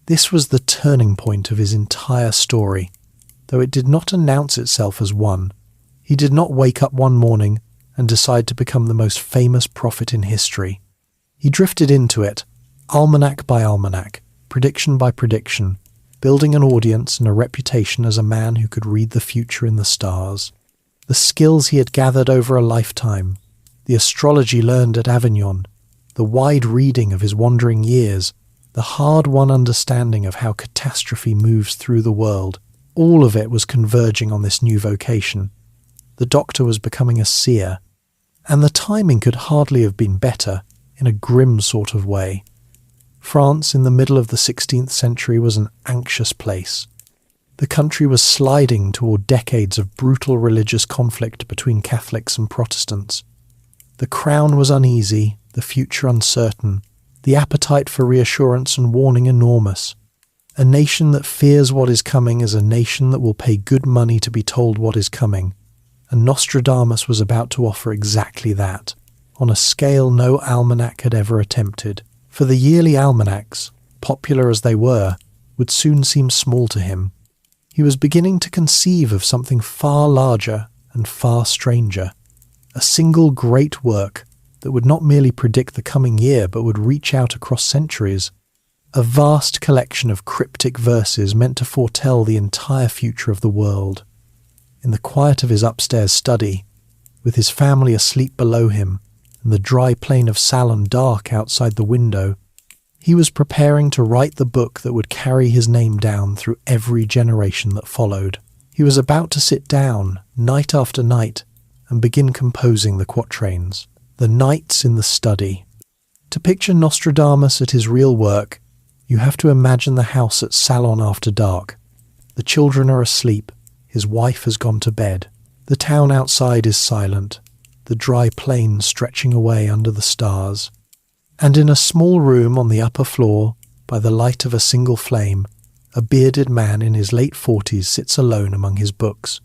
This was the turning point of his entire story, though it did not announce itself as one. He did not wake up one morning and decide to become the most famous prophet in history. He drifted into it, almanac by almanac, prediction by prediction, building an audience and a reputation as a man who could read the future in the stars. The skills he had gathered over a lifetime, the astrology learned at Avignon, the wide reading of his wandering years, the hard-won understanding of how catastrophe moves through the world, all of it was converging on this new vocation. The doctor was becoming a seer, and the timing could hardly have been better, in a grim sort of way. France in the middle of the 16th century was an anxious place. The country was sliding toward decades of brutal religious conflict between Catholics and Protestants. The crown was uneasy, the future uncertain, the appetite for reassurance and warning enormous. A nation that fears what is coming is a nation that will pay good money to be told what is coming, and Nostradamus was about to offer exactly that, on a scale no almanac had ever attempted. For the yearly almanacs, popular as they were, would soon seem small to him. He was beginning to conceive of something far larger and far stranger, a single great work that would not merely predict the coming year but would reach out across centuries, a vast collection of cryptic verses meant to foretell the entire future of the world. In the quiet of his upstairs study, with his family asleep below him, and the dry plain of Salon dark outside the window, he was preparing to write the book that would carry his name down through every generation that followed. He was about to sit down, night after night, and begin composing the quatrains, the nights in the study. To picture Nostradamus at his real work, you have to imagine the house at Salon after dark. The children are asleep, his wife has gone to bed. The town outside is silent, the dry plain stretching away under the stars. And in a small room on the upper floor, by the light of a single flame, a bearded man in his late 40s sits alone among his books,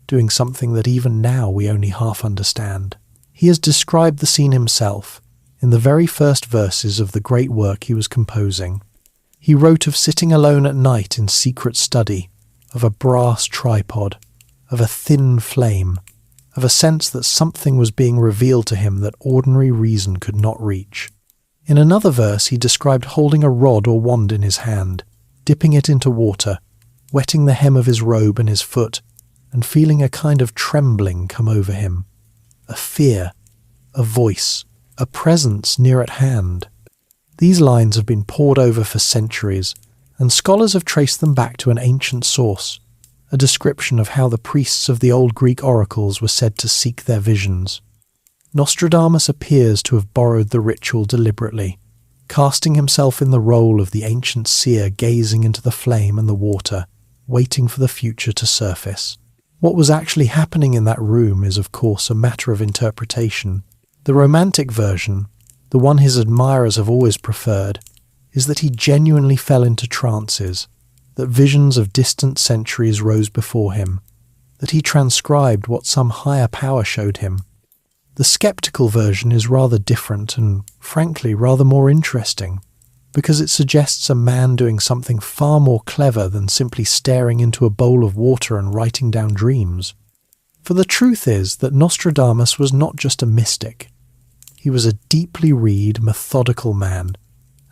doing something that even now we only half understand. He has described the scene himself in the very first verses of the great work he was composing. He wrote of sitting alone at night in secret study, of a brass tripod, of a thin flame, of a sense that something was being revealed to him that ordinary reason could not reach. In another verse he described holding a rod or wand in his hand, dipping it into water, wetting the hem of his robe and his foot, and feeling a kind of trembling come over him, a fear, a voice, a presence near at hand. These lines have been pored over for centuries, and scholars have traced them back to an ancient source, a description of how the priests of the old Greek oracles were said to seek their visions. Nostradamus appears to have borrowed the ritual deliberately, casting himself in the role of the ancient seer gazing into the flame and the water, waiting for the future to surface. What was actually happening in that room is, of course, a matter of interpretation. The romantic version, the one his admirers have always preferred, is that he genuinely fell into trances, that visions of distant centuries rose before him, that he transcribed what some higher power showed him. The skeptical version is rather different and, frankly, rather more interesting, because it suggests a man doing something far more clever than simply staring into a bowl of water and writing down dreams. For the truth is that Nostradamus was not just a mystic. He was a deeply read, methodical man,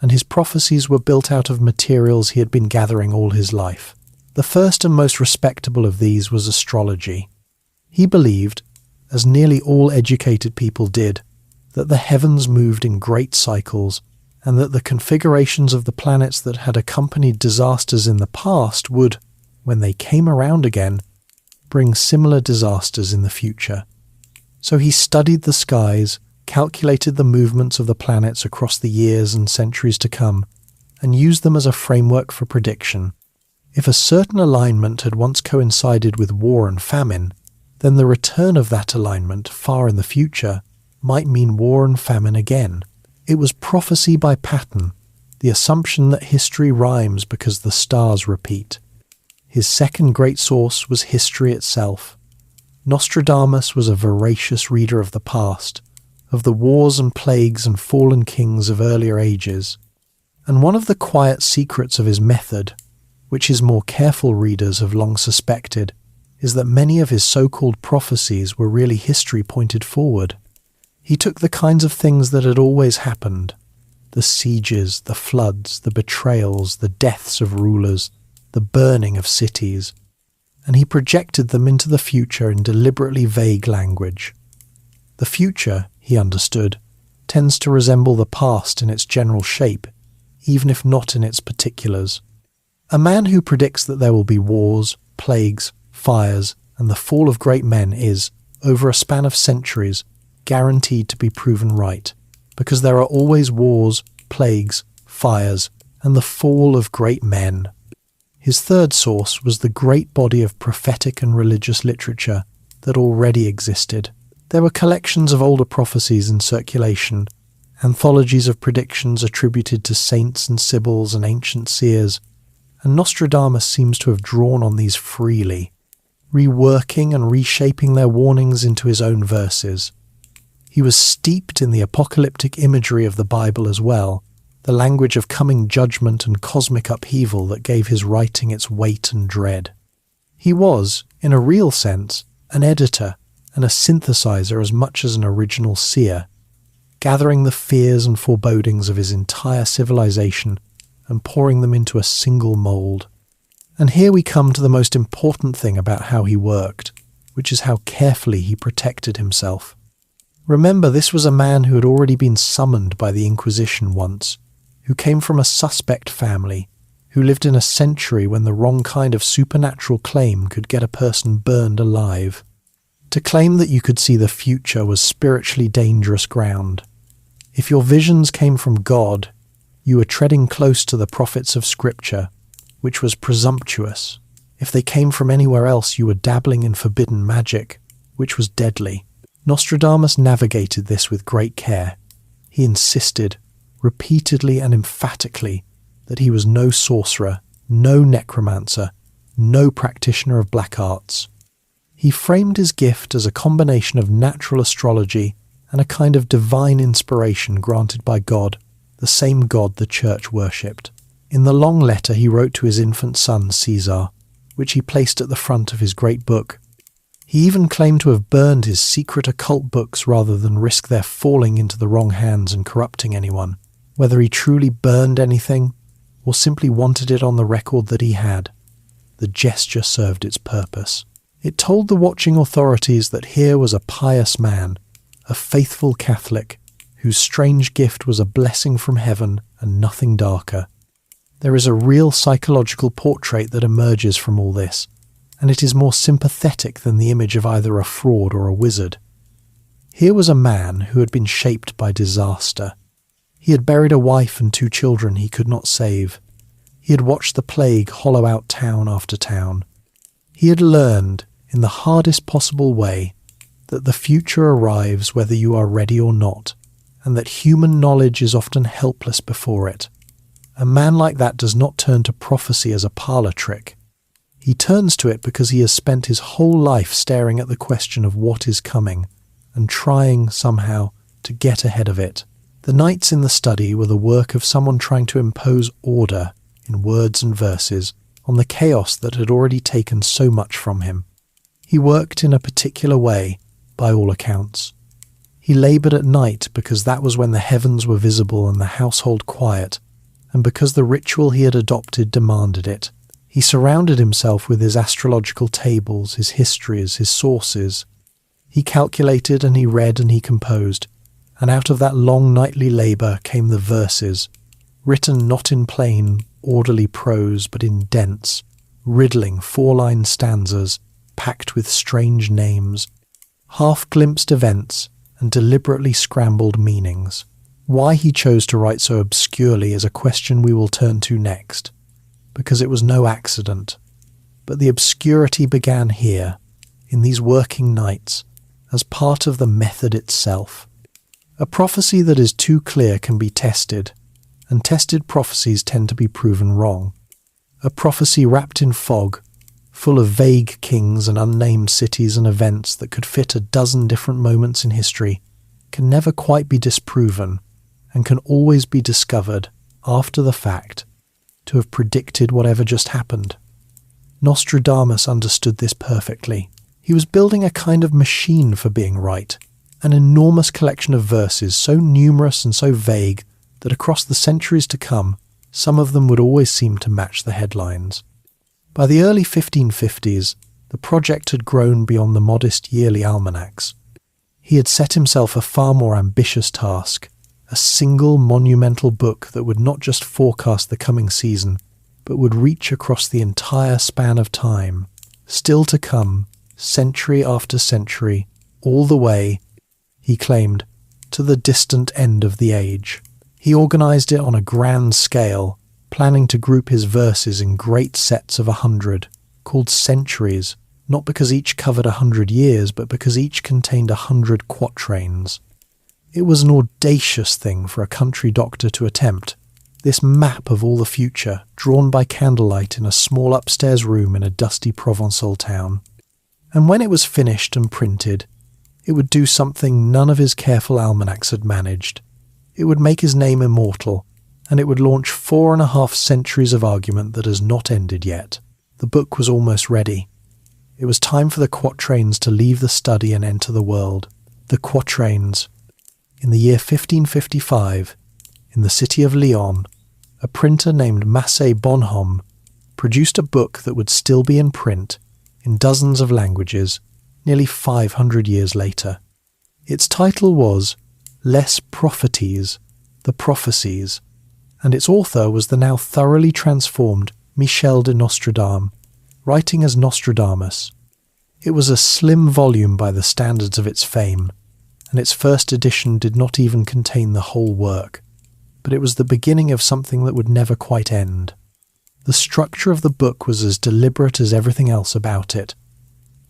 and his prophecies were built out of materials he had been gathering all his life. The first and most respectable of these was astrology. He believed, as nearly all educated people did, that the heavens moved in great cycles, and that the configurations of the planets that had accompanied disasters in the past would, when they came around again, bring similar disasters in the future. So he studied the skies, calculated the movements of the planets across the years and centuries to come, and used them as a framework for prediction. If a certain alignment had once coincided with war and famine, then the return of that alignment far in the future might mean war and famine again. It was prophecy by pattern, the assumption that history rhymes because the stars repeat. His second great source was history itself. Nostradamus was a voracious reader of the past, of the wars and plagues and fallen kings of earlier ages. And one of the quiet secrets of his method, which his more careful readers have long suspected, is that many of his so-called prophecies were really history pointed forward. He took the kinds of things that had always happened, the sieges, the floods, the betrayals, the deaths of rulers, the burning of cities, and he projected them into the future in deliberately vague language. The future, he understood, tends to resemble the past in its general shape, even if not in its particulars. A man who predicts that there will be wars, plagues, fires, and the fall of great men is, over a span of centuries, guaranteed to be proven right, because there are always wars, plagues, fires, and the fall of great men. His third source was the great body of prophetic and religious literature that already existed. There were collections of older prophecies in circulation, anthologies of predictions attributed to saints and sibyls and ancient seers, and Nostradamus seems to have drawn on these freely, reworking and reshaping their warnings into his own verses. He was steeped in the apocalyptic imagery of the Bible as well, the language of coming judgment and cosmic upheaval that gave his writing its weight and dread. He was, in a real sense, an editor and a synthesizer as much as an original seer, gathering the fears and forebodings of his entire civilization and pouring them into a single mould. And here we come to the most important thing about how he worked, which is how carefully he protected himself. Remember, this was a man who had already been summoned by the Inquisition once, who came from a suspect family, who lived in a century when the wrong kind of supernatural claim could get a person burned alive. To claim that you could see the future was spiritually dangerous ground. If your visions came from God, you were treading close to the prophets of Scripture, which was presumptuous. If they came from anywhere else, you were dabbling in forbidden magic, which was deadly. Nostradamus navigated this with great care. He insisted, repeatedly and emphatically, that he was no sorcerer, no necromancer, no practitioner of black arts. He framed his gift as a combination of natural astrology and a kind of divine inspiration granted by God, the same God the Church worshipped. In the long letter he wrote to his infant son, Seer, which he placed at the front of his great book, he even claimed to have burned his secret occult books rather than risk their falling into the wrong hands and corrupting anyone. Whether he truly burned anything, or simply wanted it on the record that he had, the gesture served its purpose. It told the watching authorities that here was a pious man, a faithful Catholic, whose strange gift was a blessing from heaven and nothing darker. There is a real psychological portrait that emerges from all this, and it is more sympathetic than the image of either a fraud or a wizard. Here was a man who had been shaped by disaster. He had buried a wife and 2 children he could not save. He had watched the plague hollow out town after town. He had learned, in the hardest possible way, that the future arrives whether you are ready or not, and that human knowledge is often helpless before it. A man like that does not turn to prophecy as a parlour trick. He turns to it because he has spent his whole life staring at the question of what is coming, and trying, somehow, to get ahead of it. The nights in the study were the work of someone trying to impose order, in words and verses, on the chaos that had already taken so much from him. He worked in a particular way, by all accounts. He laboured at night because that was when the heavens were visible and the household quiet, and because the ritual he had adopted demanded it. He surrounded himself with his astrological tables, his histories, his sources. He calculated and he read and he composed, and out of that long nightly labour came the verses, written not in plain, orderly prose, but in dense, riddling 4-line stanzas, packed with strange names, half-glimpsed events, and deliberately scrambled meanings. Why he chose to write so obscurely is a question we will turn to next, because it was no accident. But the obscurity began here, in these working nights, as part of the method itself. A prophecy that is too clear can be tested, and tested prophecies tend to be proven wrong. A prophecy wrapped in fog, full of vague kings and unnamed cities and events that could fit a dozen different moments in history, can never quite be disproven, and can always be discovered, after the fact, to have predicted whatever just happened. Nostradamus understood this perfectly. He was building a kind of machine for being right, an enormous collection of verses so numerous and so vague that across the centuries to come, some of them would always seem to match the headlines. By the early 1550s, the project had grown beyond the modest yearly almanacs. He had set himself a far more ambitious task, a single monumental book that would not just forecast the coming season, but would reach across the entire span of time, still to come, century after century, all the way, he claimed, to the distant end of the age. He organised it on a grand scale, planning to group his verses in great sets of 100, called centuries, not because each covered 100 years, but because each contained 100 quatrains. It was an audacious thing for a country doctor to attempt, this map of all the future, drawn by candlelight in a small upstairs room in a dusty Provençal town. And when it was finished and printed, it would do something none of his careful almanacs had managed. It would make his name immortal, and it would launch 4.5 centuries of argument that has not ended yet. The book was almost ready. It was time for the quatrains to leave the study and enter the world. The quatrains. In the year 1555, in the city of Lyon, a printer named Massey Bonhomme produced a book that would still be in print, in dozens of languages, nearly 500 years later. Its title was Les Prophéties, the Prophecies, and its author was the now thoroughly transformed Michel de Nostredame, writing as Nostradamus. It was a slim volume by the standards of its fame, and its first edition did not even contain the whole work, but it was the beginning of something that would never quite end. The structure of the book was as deliberate as everything else about it.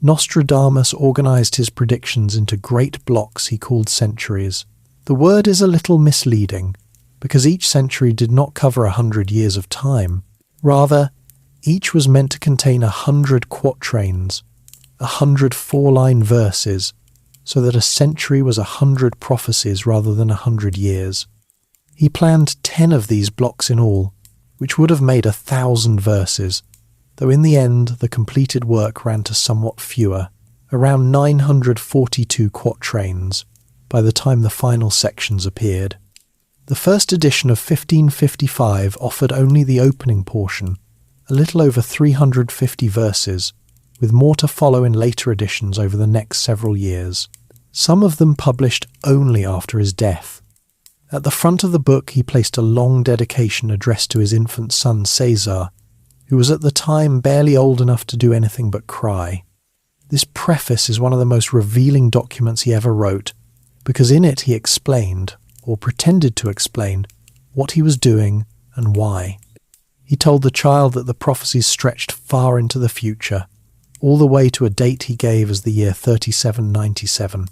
Nostradamus organized his predictions into great blocks he called centuries. The word is a little misleading, because each century did not cover 100 years of time. Rather, each was meant to contain 100 quatrains, 100 four-line verses, so that a century was 100 prophecies rather than 100 years. He planned 10 of these blocks in all, which would have made 1,000 verses, though in the end the completed work ran to somewhat fewer, around 942 quatrains, by the time the final sections appeared. The first edition of 1555 offered only the opening portion, a little over 350 verses, with more to follow in later editions over the next several years, some of them published only after his death. At the front of the book he placed a long dedication addressed to his infant son Seer, who was at the time barely old enough to do anything but cry. This preface is one of the most revealing documents he ever wrote, because in it he explained, or pretended to explain, what he was doing and why. He told the child that the prophecies stretched far into the future, all the way to a date he gave as the year 3797,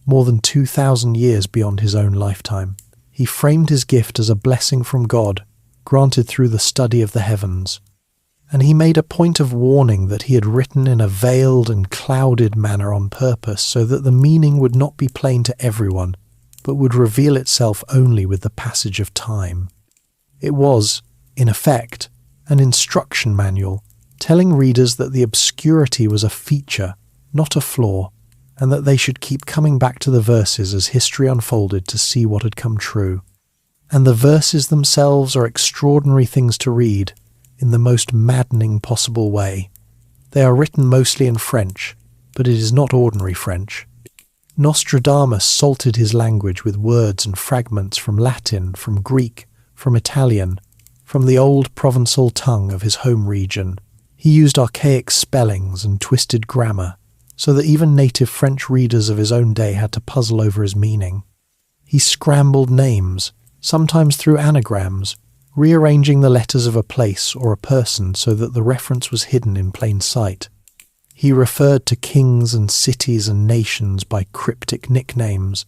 more than 2,000 years beyond his own lifetime. He framed his gift as a blessing from God, granted through the study of the heavens. And he made a point of warning that he had written in a veiled and clouded manner on purpose so that the meaning would not be plain to everyone, but would reveal itself only with the passage of time. It was, in effect, an instruction manual, telling readers that the obscurity was a feature, not a flaw, and that they should keep coming back to the verses as history unfolded to see what had come true. And the verses themselves are extraordinary things to read, in the most maddening possible way. They are written mostly in French, but it is not ordinary French. Nostradamus salted his language with words and fragments from Latin, from Greek, from Italian, from the old Provençal tongue of his home region. He used archaic spellings and twisted grammar, so that even native French readers of his own day had to puzzle over his meaning. He scrambled names, sometimes through anagrams, rearranging the letters of a place or a person so that the reference was hidden in plain sight. He referred to kings and cities and nations by cryptic nicknames,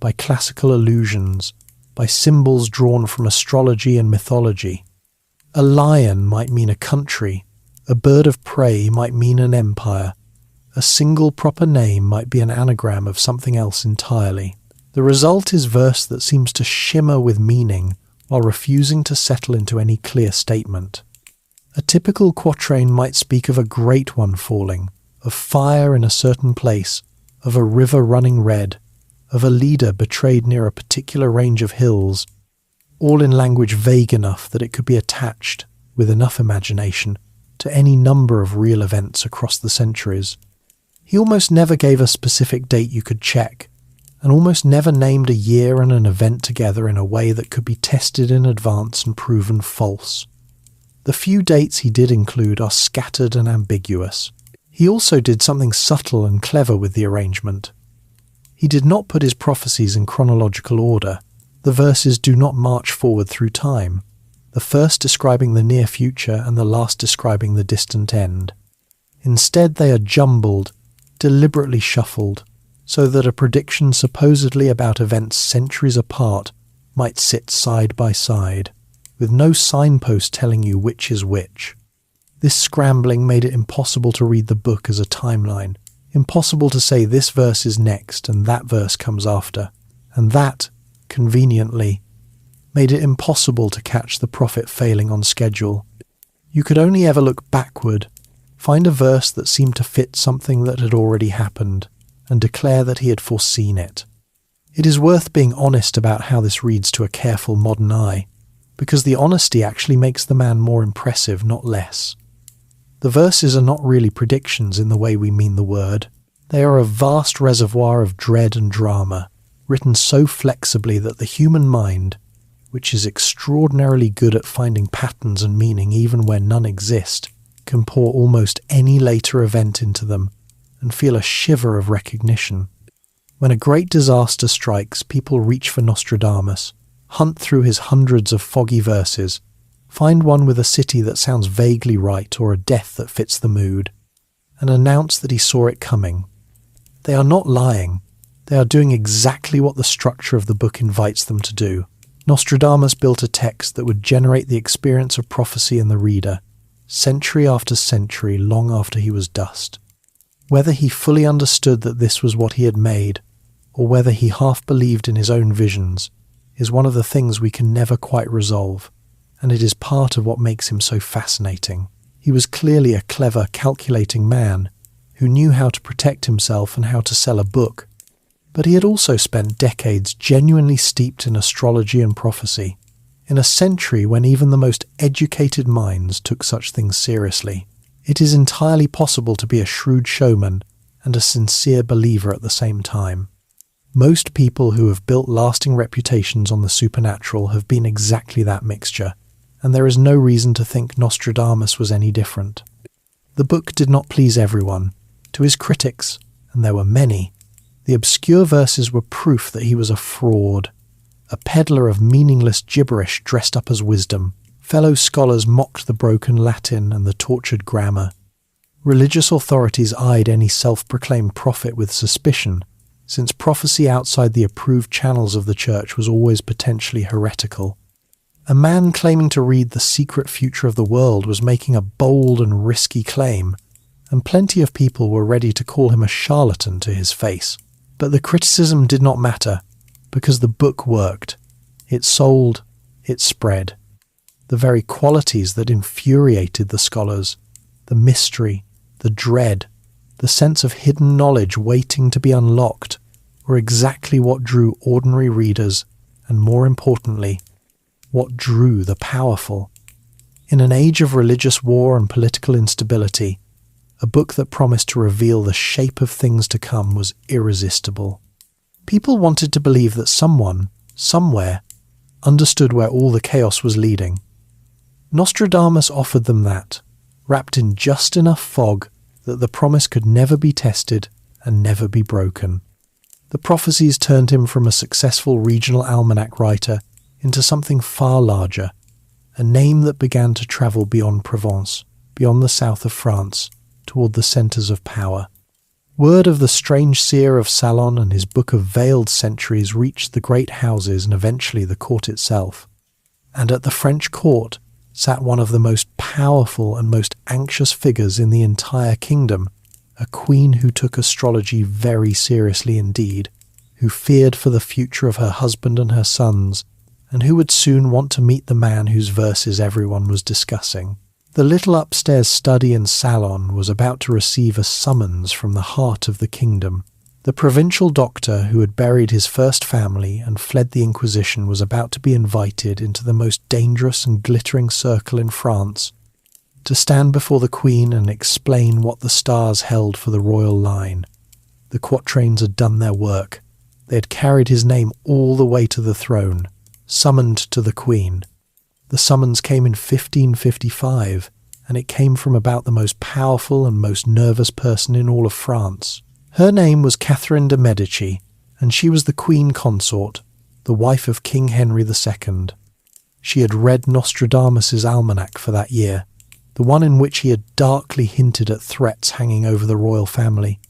by classical allusions, by symbols drawn from astrology and mythology. A lion might mean a country, a bird of prey might mean an empire, a single proper name might be an anagram of something else entirely. The result is verse that seems to shimmer with meaning while refusing to settle into any clear statement. A typical quatrain might speak of a great one falling, of fire in a certain place, of a river running red, of a leader betrayed near a particular range of hills, all in language vague enough that it could be attached, with enough imagination, to any number of real events across the centuries. He almost never gave a specific date you could check, and almost never named a year and an event together in a way that could be tested in advance and proven false. The few dates he did include are scattered and ambiguous. He also did something subtle and clever with the arrangement. He did not put his prophecies in chronological order. The verses do not march forward through time, the first describing the near future and the last describing the distant end. Instead, they are jumbled, deliberately shuffled, so that a prediction supposedly about events centuries apart might sit side by side, with no signpost telling you which is which. This scrambling made it impossible to read the book as a timeline, impossible to say this verse is next and that verse comes after, and that, conveniently, made it impossible to catch the prophet failing on schedule. You could only ever look backward, find a verse that seemed to fit something that had already happened, and declare that he had foreseen it. It is worth being honest about how this reads to a careful modern eye, because the honesty actually makes the man more impressive, not less. The verses are not really predictions in the way we mean the word. They are a vast reservoir of dread and drama, written so flexibly that the human mind, which is extraordinarily good at finding patterns and meaning even where none exist, can pour almost any later event into them and feel a shiver of recognition. When a great disaster strikes, people reach for Nostradamus, hunt through his hundreds of foggy verses, find one with a city that sounds vaguely right or a death that fits the mood, and announce that he saw it coming. They are not lying. They are doing exactly what the structure of the book invites them to do. Nostradamus built a text that would generate the experience of prophecy in the reader, century after century, long after he was dust. Whether he fully understood that this was what he had made, or whether he half believed in his own visions, is one of the things we can never quite resolve, and it is part of what makes him so fascinating. He was clearly a clever, calculating man who knew how to protect himself and how to sell a book, but he had also spent decades genuinely steeped in astrology and prophecy, in a century when even the most educated minds took such things seriously. It is entirely possible to be a shrewd showman and a sincere believer at the same time. Most people who have built lasting reputations on the supernatural have been exactly that mixture, and there is no reason to think Nostradamus was any different. The book did not please everyone. To his critics, and there were many, the obscure verses were proof that he was a fraud, a peddler of meaningless gibberish dressed up as wisdom. Fellow scholars mocked the broken Latin and the tortured grammar. Religious authorities eyed any self-proclaimed prophet with suspicion, since prophecy outside the approved channels of the church was always potentially heretical. A man claiming to read the secret future of the world was making a bold and risky claim, and plenty of people were ready to call him a charlatan to his face. But the criticism did not matter, because the book worked. It sold, it spread. The very qualities that infuriated the scholars, the mystery, the dread, the sense of hidden knowledge waiting to be unlocked, were exactly what drew ordinary readers, and more importantly, what drew the powerful. In an age of religious war and political instability, a book that promised to reveal the shape of things to come was irresistible. People wanted to believe that someone, somewhere, understood where all the chaos was leading. Nostradamus offered them that, wrapped in just enough fog that the promise could never be tested and never be broken. The prophecies turned him from a successful regional almanac writer into something far larger, a name that began to travel beyond Provence, beyond the south of France, toward the centres of power. Word of the strange seer of Salon and his book of veiled centuries reached the great houses and eventually the court itself. And at the French court sat one of the most powerful and most anxious figures in the entire kingdom, a queen who took astrology very seriously indeed, who feared for the future of her husband and her sons, and who would soon want to meet the man whose verses everyone was discussing. The little upstairs study and salon was about to receive a summons from the heart of the kingdom. The provincial doctor who had buried his first family and fled the Inquisition was about to be invited into the most dangerous and glittering circle in France, to stand before the Queen and explain what the stars held for the royal line. The quatrains had done their work. They had carried his name all the way to the throne, summoned to the Queen. The summons came in 1555, and it came from about the most powerful and most nervous person in all of France. Her name was Catherine de Medici, and she was the Queen Consort, the wife of King Henry II. She had read Nostradamus's almanac for that year, the one in which he had darkly hinted at threats hanging over the royal family,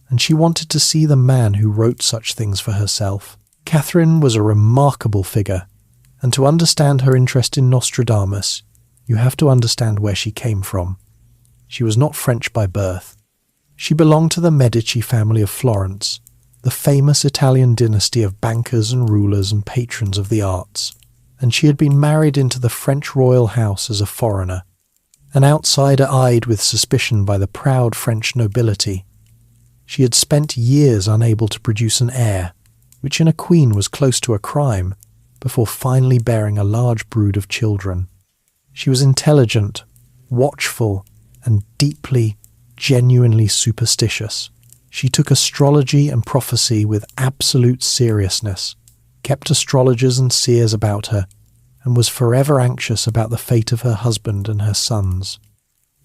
and she wanted to see the man who wrote such things for herself. Catherine was a remarkable figure, and to understand her interest in Nostradamus, you have to understand where she came from. She was not French by birth. She belonged to the Medici family of Florence, the famous Italian dynasty of bankers and rulers and patrons of the arts, and she had been married into the French royal house as a foreigner, an outsider eyed with suspicion by the proud French nobility. She had spent years unable to produce an heir, which in a queen was close to a crime, before finally bearing a large brood of children. She was intelligent, watchful, and deeply, genuinely superstitious. She took astrology and prophecy with absolute seriousness, kept astrologers and seers about her, and was forever anxious about the fate of her husband and her sons.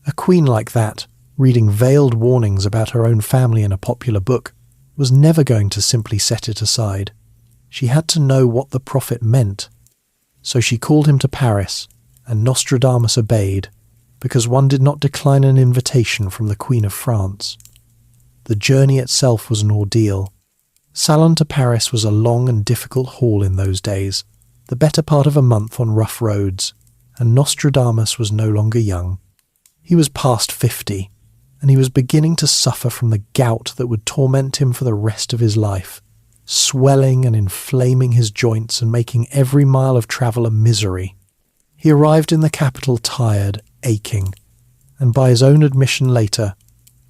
A queen like that, reading veiled warnings about her own family in a popular book, was never going to simply set it aside. She had to know what the prophet meant. So she called him to Paris, and Nostradamus obeyed, because one did not decline an invitation from the Queen of France. The journey itself was an ordeal. Salon to Paris was a long and difficult haul in those days, the better part of a month on rough roads, and Nostradamus was no longer young. He was past 50, and he was beginning to suffer from the gout that would torment him for the rest of his life, swelling and inflaming his joints and making every mile of travel a misery. He arrived in the capital tired, aching, and by his own admission later,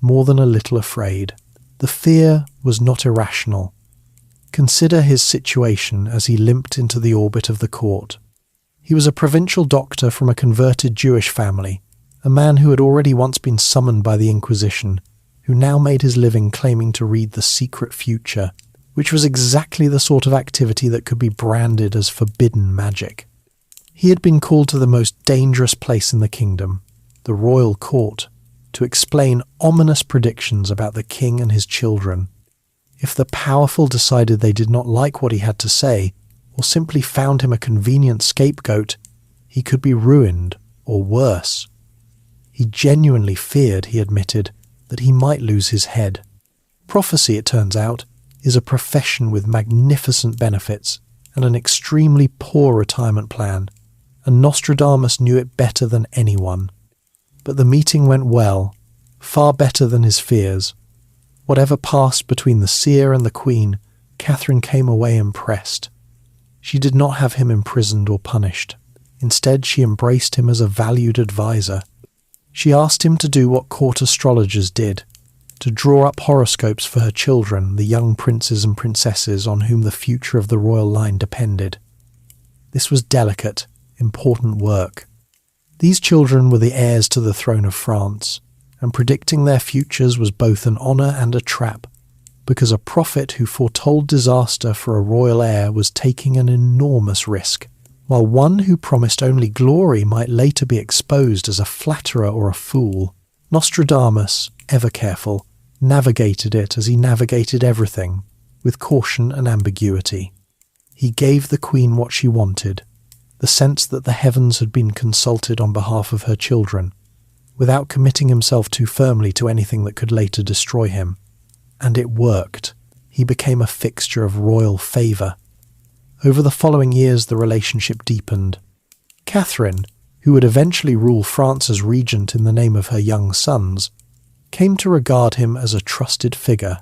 more than a little afraid. The fear was not irrational. Consider his situation as he limped into the orbit of the court. He was a provincial doctor from a converted Jewish family, a man who had already once been summoned by the Inquisition, who now made his living claiming to read the secret future, which was exactly the sort of activity that could be branded as forbidden magic. He had been called to the most dangerous place in the kingdom, the royal court, to explain ominous predictions about the king and his children. If the powerful decided they did not like what he had to say, or simply found him a convenient scapegoat, he could be ruined, or worse. He genuinely feared, he admitted, that he might lose his head. Prophecy, it turns out, is a profession with magnificent benefits and an extremely poor retirement plan, and Nostradamus knew it better than anyone. But the meeting went well, far better than his fears. Whatever passed between the seer and the queen, Catherine came away impressed. She did not have him imprisoned or punished. Instead, she embraced him as a valued advisor. She asked him to do what court astrologers did, to draw up horoscopes for her children, the young princes and princesses on whom the future of the royal line depended. This was delicate, important work. These children were the heirs to the throne of France, and predicting their futures was both an honour and a trap, because a prophet who foretold disaster for a royal heir was taking an enormous risk, while one who promised only glory might later be exposed as a flatterer or a fool. Nostradamus, ever careful, navigated it as he navigated everything, with caution and ambiguity. He gave the queen what she wanted, the sense that the heavens had been consulted on behalf of her children, without committing himself too firmly to anything that could later destroy him. And it worked. He became a fixture of royal favour. Over the following years the relationship deepened. Catherine, who would eventually rule France as regent in the name of her young sons, came to regard him as a trusted figure,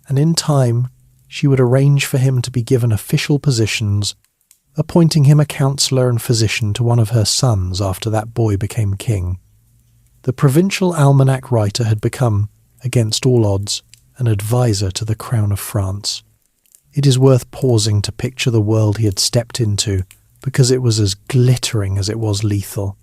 and in time she would arrange for him to be given official positions, appointing him a counsellor and physician to one of her sons after that boy became king. The provincial almanac writer had become, against all odds, an advisor to the crown of France. It is worth pausing to picture the world he had stepped into, because it was as glittering as it was lethal.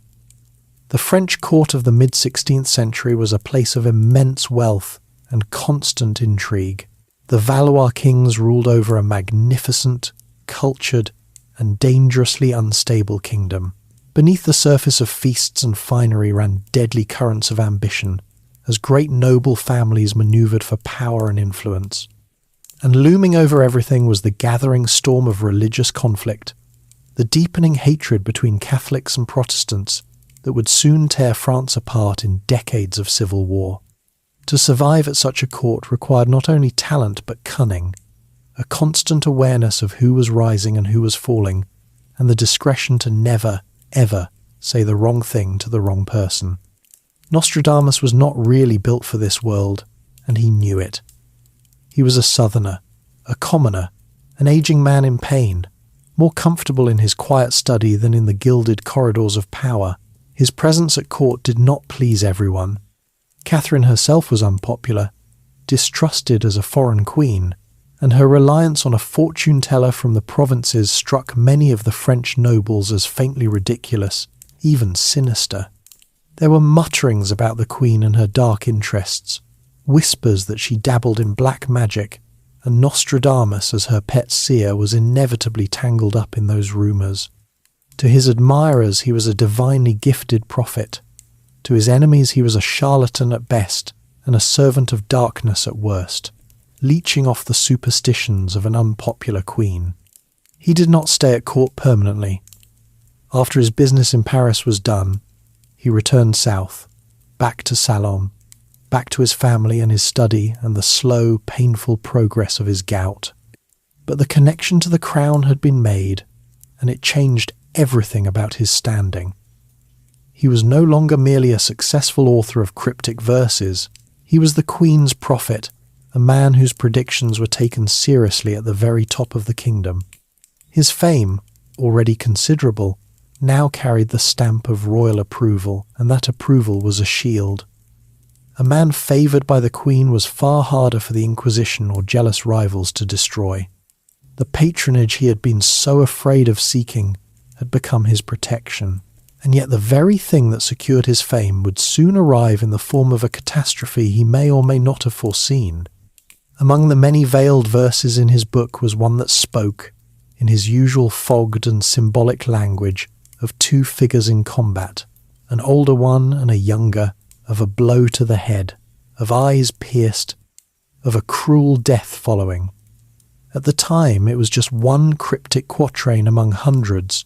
The French court of the mid-16th century was a place of immense wealth and constant intrigue. The Valois kings ruled over a magnificent, cultured, and dangerously unstable kingdom. Beneath the surface of feasts and finery ran deadly currents of ambition, as great noble families manoeuvred for power and influence. And looming over everything was the gathering storm of religious conflict, the deepening hatred between Catholics and Protestants that would soon tear France apart in decades of civil war. To survive at such a court required not only talent but cunning, a constant awareness of who was rising and who was falling, and the discretion to never, ever say the wrong thing to the wrong person. Nostradamus was not really built for this world, and he knew it. He was a southerner, a commoner, an aging man in pain, more comfortable in his quiet study than in the gilded corridors of power. His presence at court did not please everyone. Catherine herself was unpopular, distrusted as a foreign queen, and her reliance on a fortune-teller from the provinces struck many of the French nobles as faintly ridiculous, even sinister. There were mutterings about the queen and her dark interests, whispers that she dabbled in black magic, and Nostradamus as her pet seer was inevitably tangled up in those rumours. To his admirers he was a divinely gifted prophet. To his enemies he was a charlatan at best and a servant of darkness at worst. leeching off the superstitions of an unpopular queen. He did not stay at court permanently. After his business in Paris was done, he returned south, back to Salon, back to his family and his study and the slow, painful progress of his gout. But the connection to the crown had been made, and it changed everything about his standing. He was no longer merely a successful author of cryptic verses. He was the Queen's prophet, a man whose predictions were taken seriously at the very top of the kingdom. His fame, already considerable, now carried the stamp of royal approval, and that approval was a shield. A man favoured by the Queen was far harder for the Inquisition or jealous rivals to destroy. The patronage he had been so afraid of seeking had become his protection, and yet the very thing that secured his fame would soon arrive in the form of a catastrophe he may or may not have foreseen. Among the many veiled verses in his book was one that spoke, in his usual fogged and symbolic language, of two figures in combat, an older one and a younger, of a blow to the head, of eyes pierced, of a cruel death following. At the time it was just one cryptic quatrain among hundreds,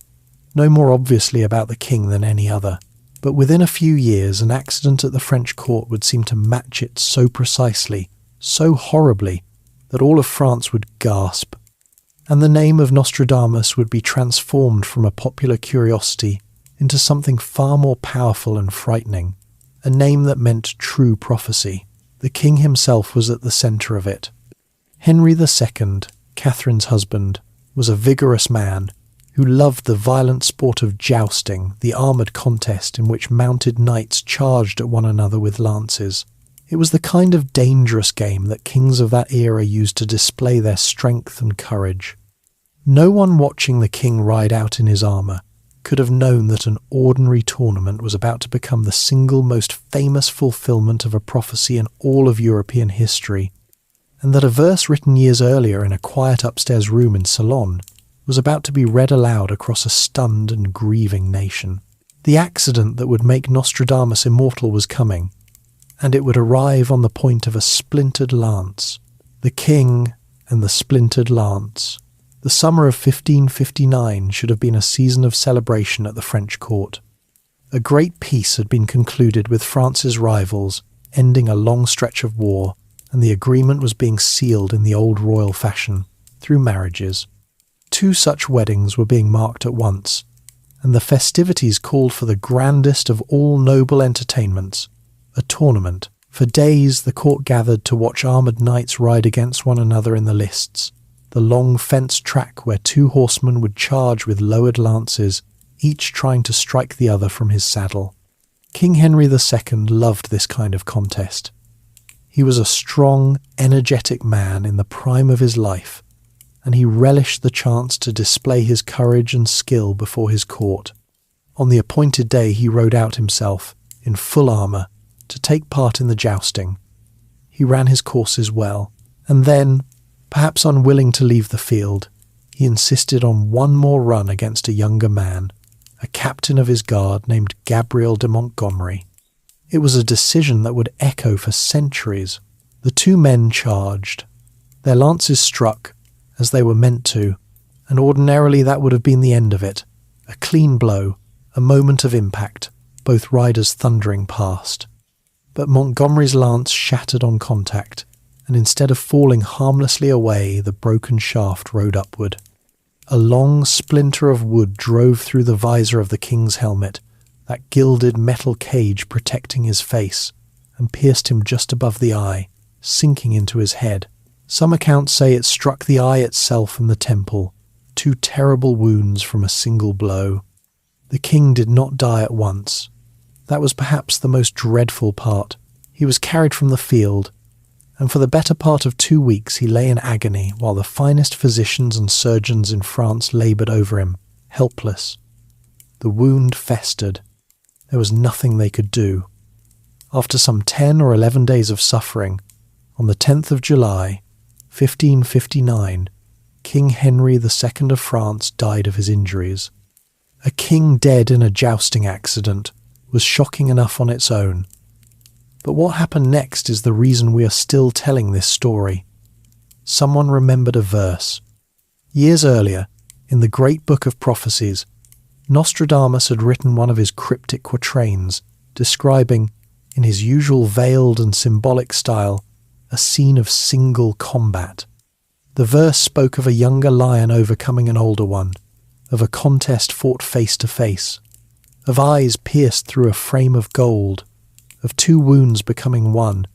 no more obviously about the king than any other, but within a few years an accident at the French court would seem to match it so precisely, so horribly, that all of France would gasp, and the name of Nostradamus would be transformed from a popular curiosity into something far more powerful and frightening, a name that meant true prophecy. The king himself was at the centre of it. Henry II, Catherine's husband, was a vigorous man who loved the violent sport of jousting, the armoured contest in which mounted knights charged at one another with lances. It was the kind of dangerous game that kings of that era used to display their strength and courage. No one watching the king ride out in his armour could have known that an ordinary tournament was about to become the single most famous fulfilment of a prophecy in all of European history, and that a verse written years earlier in a quiet upstairs room in Salon was about to be read aloud across a stunned and grieving nation. The accident that would make Nostradamus immortal was coming, and it would arrive on the point of a splintered lance. The king and the splintered lance. The summer of 1559 should have been a season of celebration at the French court. A great peace had been concluded with France's rivals, ending a long stretch of war, and the agreement was being sealed in the old royal fashion, through marriages. 2 such weddings were being marked at once, and the festivities called for the grandest of all noble entertainments, a tournament. For days the court gathered to watch armoured knights ride against one another in the lists, the long fenced track where 2 horsemen would charge with lowered lances, each trying to strike the other from his saddle. King Henry II loved this kind of contest. He was a strong, energetic man in the prime of his life, and he relished the chance to display his courage and skill before his court. On the appointed day he rode out himself, in full armour, to take part in the jousting. He ran his courses well, and then, perhaps unwilling to leave the field, he insisted on one more run against a younger man, a captain of his guard named Gabriel de Montgomery. It was a decision that would echo for centuries. The 2 men charged. Their lances struck, as they were meant to, and ordinarily that would have been the end of it. A clean blow, a moment of impact, both riders thundering past. But Montgomery's lance shattered on contact, and instead of falling harmlessly away, the broken shaft rode upward. A long splinter of wood drove through the visor of the king's helmet, that gilded metal cage protecting his face, and pierced him just above the eye, sinking into his head. Some accounts say it struck the eye itself and the temple, 2 terrible wounds from a single blow. The king did not die at once. That was perhaps the most dreadful part. He was carried from the field, and for the better part of 2 weeks he lay in agony while the finest physicians and surgeons in France laboured over him, helpless. The wound festered. There was nothing they could do. After some 10 or 11 days of suffering, on the 10th of July, 1559, King Henry II of France died of his injuries. A king dead in a jousting accident was shocking enough on its own. But what happened next is the reason we are still telling this story. someone remembered a verse. Years earlier, in the Great Book of Prophecies, Nostradamus had written one of his cryptic quatrains, describing, in his usual veiled and symbolic style, a scene of single combat. The verse spoke of a younger lion overcoming an older one, of a contest fought face to face, of eyes pierced through a frame of gold, of two wounds becoming one,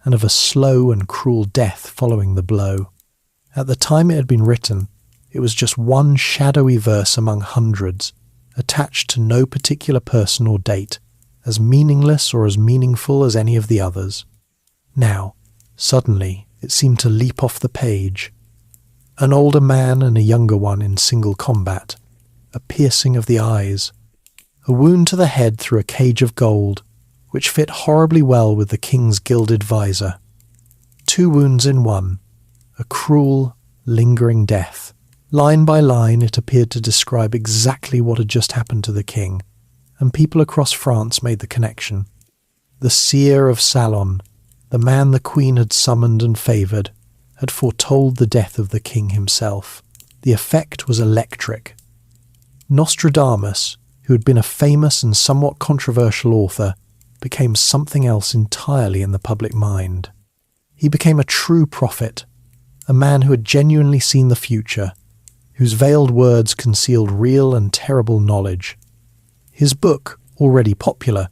and of a slow and cruel death following the blow. At the time it had been written, it was just one shadowy verse among hundreds, attached to no particular person or date, as meaningless or as meaningful as any of the others. Now, suddenly, it seemed to leap off the page. An older man and a younger one in single combat, a piercing of the eyes, a wound to the head through a cage of gold, which fit horribly well with the king's gilded visor. Two wounds in one, a cruel, lingering death. Line by line it appeared to describe exactly what had just happened to the king, and people across France made the connection. The Seer of Salon, the man the queen had summoned and favoured, had foretold the death of the king himself. The effect was electric. Nostradamus, who had been a famous and somewhat controversial author, became something else entirely in the public mind. He became a true prophet, a man who had genuinely seen the future, whose veiled words concealed real and terrible knowledge. His book, already popular,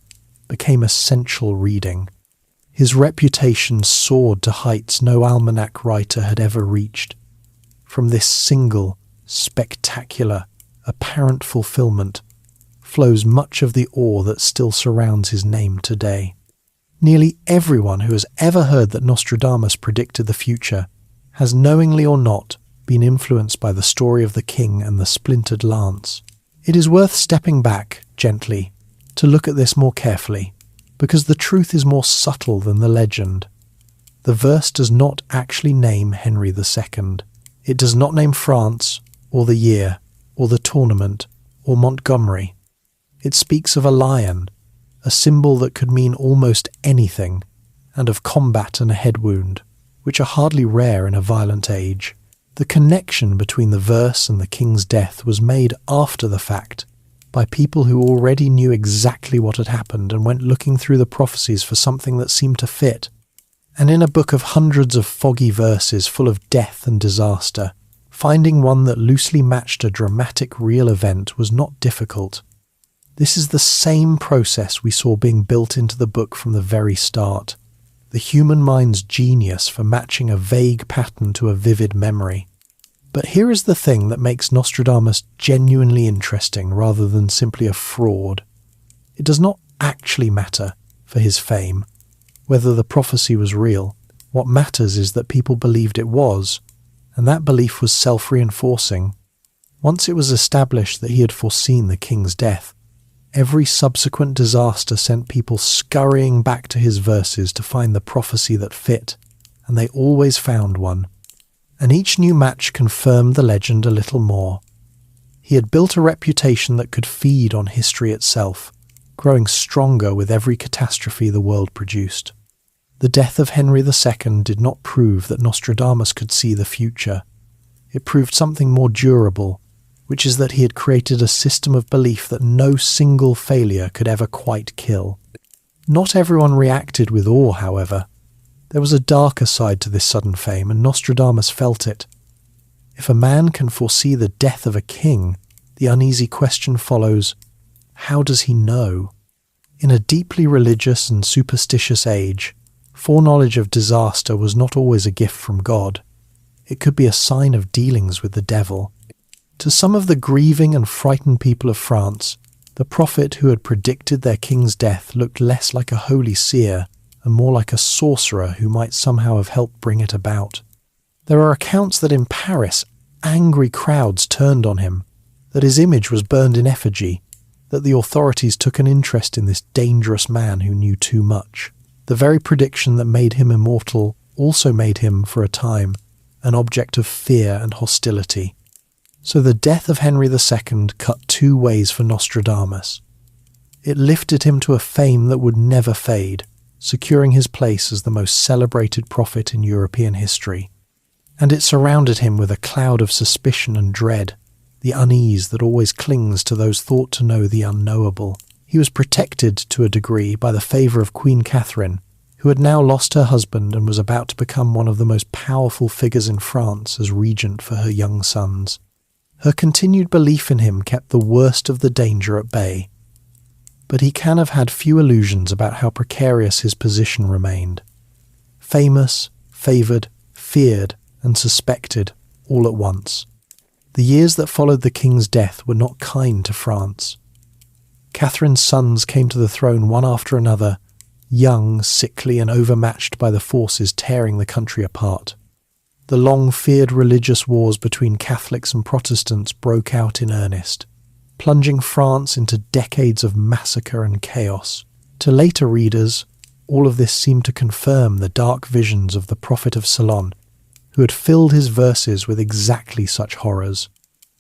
became essential reading. His reputation soared to heights no almanac writer had ever reached. From this single, spectacular, apparent fulfillment flows much of the awe that still surrounds his name today. Nearly everyone who has ever heard that Nostradamus predicted the future has, knowingly or not, been influenced by the story of the king and the splintered lance. It is worth stepping back, gently, to look at this more carefully, because the truth is more subtle than the legend. The verse does not actually name Henry II. It does not name France, or the year, or the tournament, or Montgomery. It speaks of a lion, a symbol that could mean almost anything, and of combat and a head wound, which are hardly rare in a violent age. The connection between the verse and the king's death was made after the fact, by people who already knew exactly what had happened and went looking through the prophecies for something that seemed to fit. And in a book of hundreds of foggy verses full of death and disaster, finding one that loosely matched a dramatic real event was not difficult. This is the same process we saw being built into the book from the very start. The human mind's genius for matching a vague pattern to a vivid memory. But here is the thing that makes Nostradamus genuinely interesting rather than simply a fraud. It does not actually matter, for his fame, whether the prophecy was real. What matters is that people believed it was, and that belief was self-reinforcing. Once it was established that he had foreseen the king's death, every subsequent disaster sent people scurrying back to his verses to find the prophecy that fit, and they always found one. And each new match confirmed the legend a little more. He had built a reputation that could feed on history itself, growing stronger with every catastrophe the world produced. The death of Henry II did not prove that Nostradamus could see the future. It proved something more durable, which is that he had created a system of belief that no single failure could ever quite kill. Not everyone reacted with awe, however. There was a darker side to this sudden fame, and Nostradamus felt it. If a man can foresee the death of a king, the uneasy question follows, how does he know? In a deeply religious and superstitious age, foreknowledge of disaster was not always a gift from God. It could be a sign of dealings with the devil. To some of the grieving and frightened people of France, the prophet who had predicted their king's death looked less like a holy seer and more like a sorcerer who might somehow have helped bring it about. There are accounts that in Paris, angry crowds turned on him, that his image was burned in effigy, that the authorities took an interest in this dangerous man who knew too much. The very prediction that made him immortal also made him, for a time, an object of fear and hostility. So the death of Henry II cut two ways for Nostradamus. It lifted him to a fame that would never fade, securing his place as the most celebrated prophet in European history. and it surrounded him with a cloud of suspicion and dread, the unease that always clings to those thought to know the unknowable. He was protected to a degree by the favour of Queen Catherine, who had now lost her husband and was about to become one of the most powerful figures in France as regent for her young sons. Her continued belief in him kept the worst of the danger at bay. But he can have had few illusions about how precarious his position remained. Famous, favoured, feared, and suspected all at once. The years that followed the king's death were not kind to France. Catherine's sons came to the throne one after another, young, sickly, and overmatched by the forces tearing the country apart. The long-feared religious wars between Catholics and Protestants broke out in earnest, plunging France into decades of massacre and chaos. To later readers, all of this seemed to confirm the dark visions of the Prophet of Ceylon, who had filled his verses with exactly such horrors.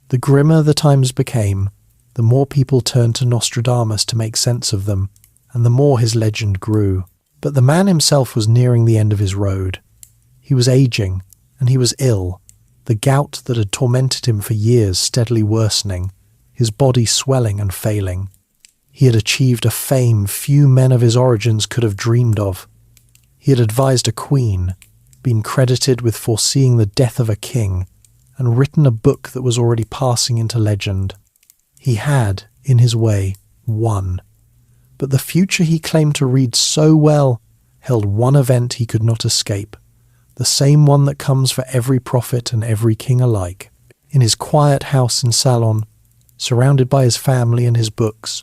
The grimmer the times became, the more people turned to Nostradamus to make sense of them, and the more his legend grew. But the man himself was nearing the end of his road. He was aging, and he was ill, the gout that had tormented him for years steadily worsening, his body swelling and failing. He had achieved a fame few men of his origins could have dreamed of. He had advised a queen, been credited with foreseeing the death of a king, and written a book that was already passing into legend. He had, in his way, won. But the future he claimed to read so well held one event he could not escape, the same one that comes for every prophet and every king alike. In his quiet house in Salon, surrounded by his family and his books,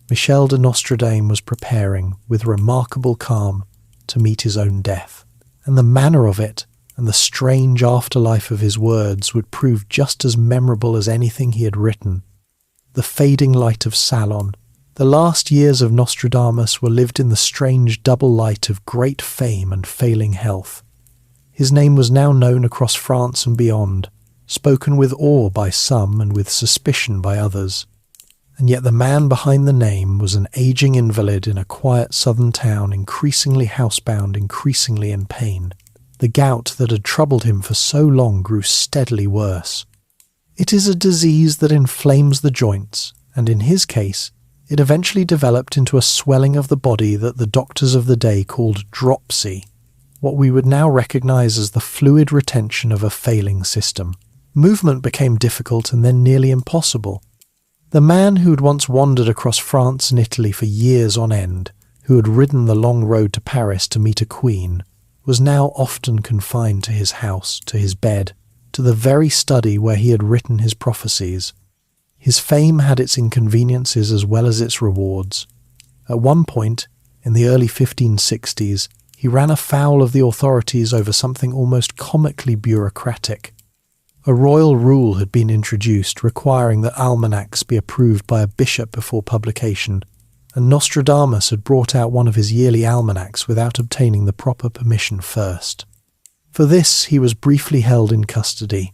Michel de Nostredame was preparing, with remarkable calm, to meet his own death. And the manner of it, and the strange afterlife of his words, would prove just as memorable as anything he had written. The fading light of Salon. The last years of Nostradamus were lived in the strange double light of great fame and failing health. His name was now known across France and beyond, spoken with awe by some and with suspicion by others. And yet the man behind the name was an aging invalid in a quiet southern town, increasingly housebound, increasingly in pain. The gout that had troubled him for so long grew steadily worse. It is a disease that inflames the joints, and in his case, it eventually developed into a swelling of the body that the doctors of the day called dropsy, what we would now recognize as the fluid retention of a failing system. Movement became difficult and then nearly impossible. The man who had once wandered across France and Italy for years on end, who had ridden the long road to Paris to meet a queen, was now often confined to his house, to his bed, to the very study where he had written his prophecies. His fame had its inconveniences as well as its rewards. At one point, in the early 1560s, he ran afoul of the authorities over something almost comically bureaucratic. A royal rule had been introduced requiring that almanacs be approved by a bishop before publication, and Nostradamus had brought out one of his yearly almanacs without obtaining the proper permission first. For this he was briefly held in custody.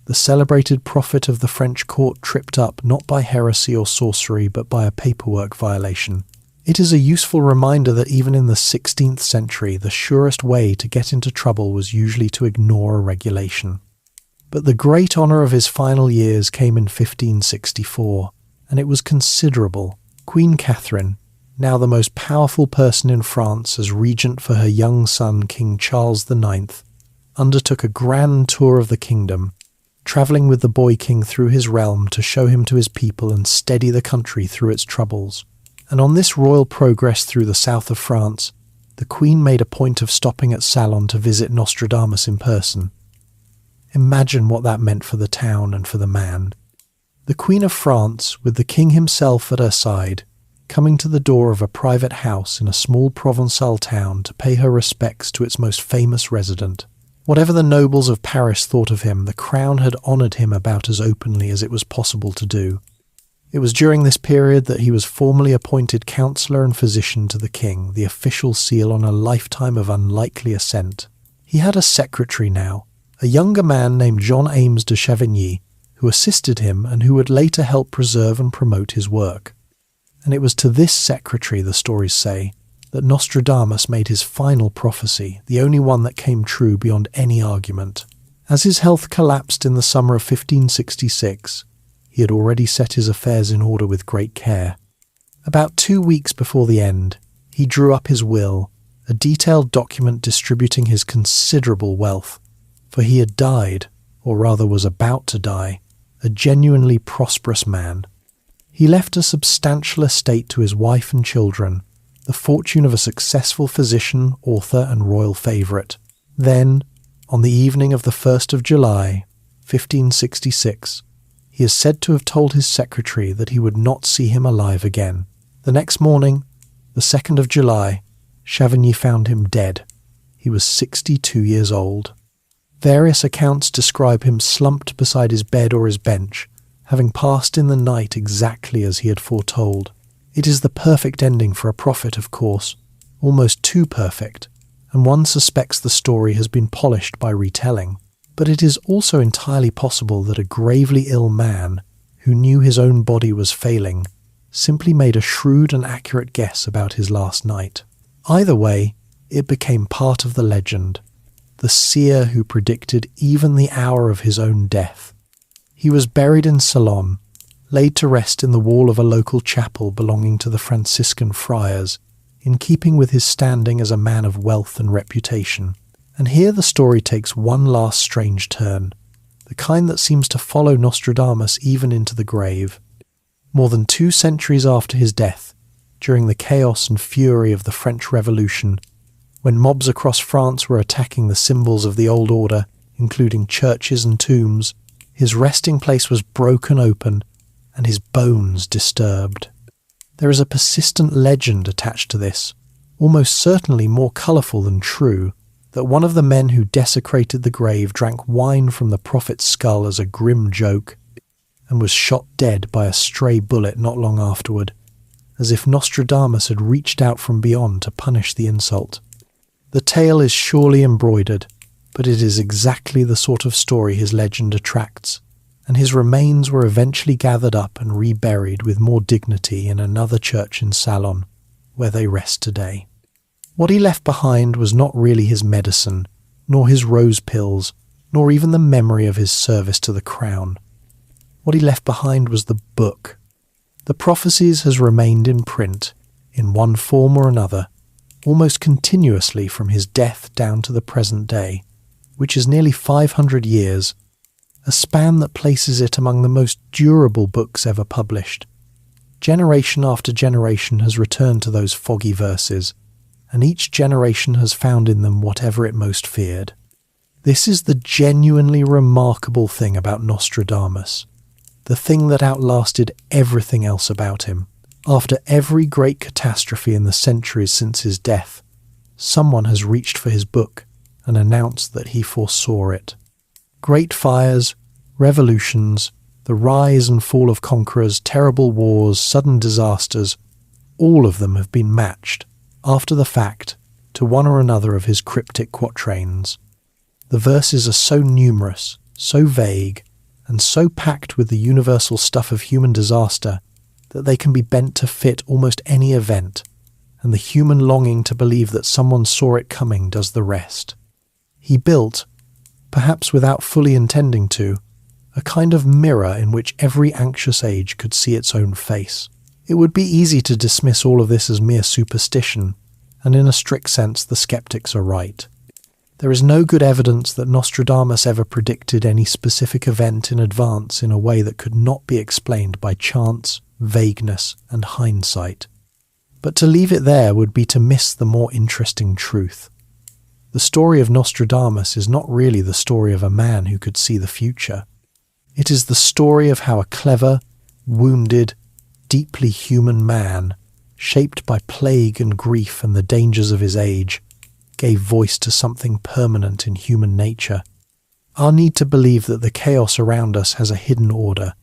The celebrated prophet of the French court tripped up not by heresy or sorcery but by a paperwork violation. It is a useful reminder that even in the 16th century the surest way to get into trouble was usually to ignore a regulation. But the great honour of his final years came in 1564, and it was considerable. Queen Catherine, now the most powerful person in France as regent for her young son King Charles IX, undertook a grand tour of the kingdom, travelling with the boy king through his realm to show him to his people and steady the country through its troubles. And on this royal progress through the south of France, the Queen made a point of stopping at Salon to visit Nostradamus in person. Imagine what that meant for the town and for the man. The Queen of France, with the king himself at her side, coming to the door of a private house in a small Provençal town to pay her respects to its most famous resident. Whatever the nobles of Paris thought of him, the crown had honoured him about as openly as it was possible to do. It was during this period that he was formally appointed counsellor and physician to the king, the official seal on a lifetime of unlikely ascent. He had a secretary now, a younger man named Jean-Ames de Chavigny, who assisted him and who would later help preserve and promote his work. And it was to this secretary, the stories say, that Nostradamus made his final prophecy, the only one that came true beyond any argument. As his health collapsed in the summer of 1566, he had already set his affairs in order with great care. About 2 weeks before the end, he drew up his will, a detailed document distributing his considerable wealth, for he had died, or rather was about to die, a genuinely prosperous man. He left a substantial estate to his wife and children, the fortune of a successful physician, author, and royal favourite. Then, on the evening of the 1st of July, 1566, he is said to have told his secretary that he would not see him alive again. The next morning, the 2nd of July, Chavigny found him dead. He was 62 years old. Various accounts describe him slumped beside his bed or his bench, having passed in the night exactly as he had foretold. It is the perfect ending for a prophet, of course, almost too perfect, and one suspects the story has been polished by retelling. But it is also entirely possible that a gravely ill man, who knew his own body was failing, simply made a shrewd and accurate guess about his last night. Either way, it became part of the legend, the seer who predicted even the hour of his own death. He was buried in Ceylon, laid to rest in the wall of a local chapel belonging to the Franciscan friars, in keeping with his standing as a man of wealth and reputation. And here the story takes one last strange turn, the kind that seems to follow Nostradamus even into the grave. More than 2 centuries after his death, during the chaos and fury of the French Revolution, when mobs across France were attacking the symbols of the old order, including churches and tombs, his resting place was broken open and his bones disturbed. There is a persistent legend attached to this, almost certainly more colourful than true, that one of the men who desecrated the grave drank wine from the prophet's skull as a grim joke and was shot dead by a stray bullet not long afterward, as if Nostradamus had reached out from beyond to punish the insult. The tale is surely embroidered, but it is exactly the sort of story his legend attracts, and his remains were eventually gathered up and reburied with more dignity in another church in Salon, where they rest today. What he left behind was not really his medicine, nor his rose pills, nor even the memory of his service to the crown. What he left behind was the book. The Prophecies has remained in print, in one form or another, almost continuously from his death down to the present day, which is nearly 500 years, a span that places it among the most durable books ever published. Generation after generation has returned to those foggy verses, and each generation has found in them whatever it most feared. This is the genuinely remarkable thing about Nostradamus, the thing that outlasted everything else about him. After every great catastrophe in the centuries since his death, someone has reached for his book and announced that he foresaw it. Great fires, revolutions, the rise and fall of conquerors, terrible wars, sudden disasters, all of them have been matched, after the fact, to one or another of his cryptic quatrains. The verses are so numerous, so vague, and so packed with the universal stuff of human disaster that they can be bent to fit almost any event, and the human longing to believe that someone saw it coming does the rest. He built, perhaps without fully intending to, a kind of mirror in which every anxious age could see its own face. It would be easy to dismiss all of this as mere superstition, and in a strict sense the skeptics are right. There is no good evidence that Nostradamus ever predicted any specific event in advance in a way that could not be explained by chance, vagueness, and hindsight. But to leave it there would be to miss the more interesting truth. The story of Nostradamus is not really the story of a man who could see the future. It is the story of how a clever, wounded, deeply human man, shaped by plague and grief and the dangers of his age, gave voice to something permanent in human nature. Our need to believe that the chaos around us has a hidden order,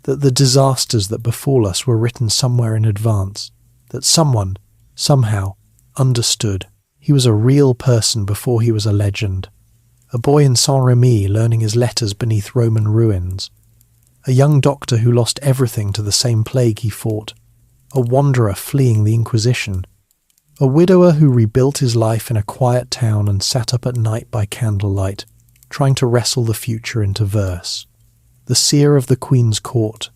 that the disasters that befall us were written somewhere in advance, that someone, somehow, understood. He was a real person before he was a legend. A boy in Saint-Remy learning his letters beneath Roman ruins. A young doctor who lost everything to the same plague he fought. A wanderer fleeing the Inquisition. A widower who rebuilt his life in a quiet town and sat up at night by candlelight, trying to wrestle the future into verse. The seer of the Queen's court,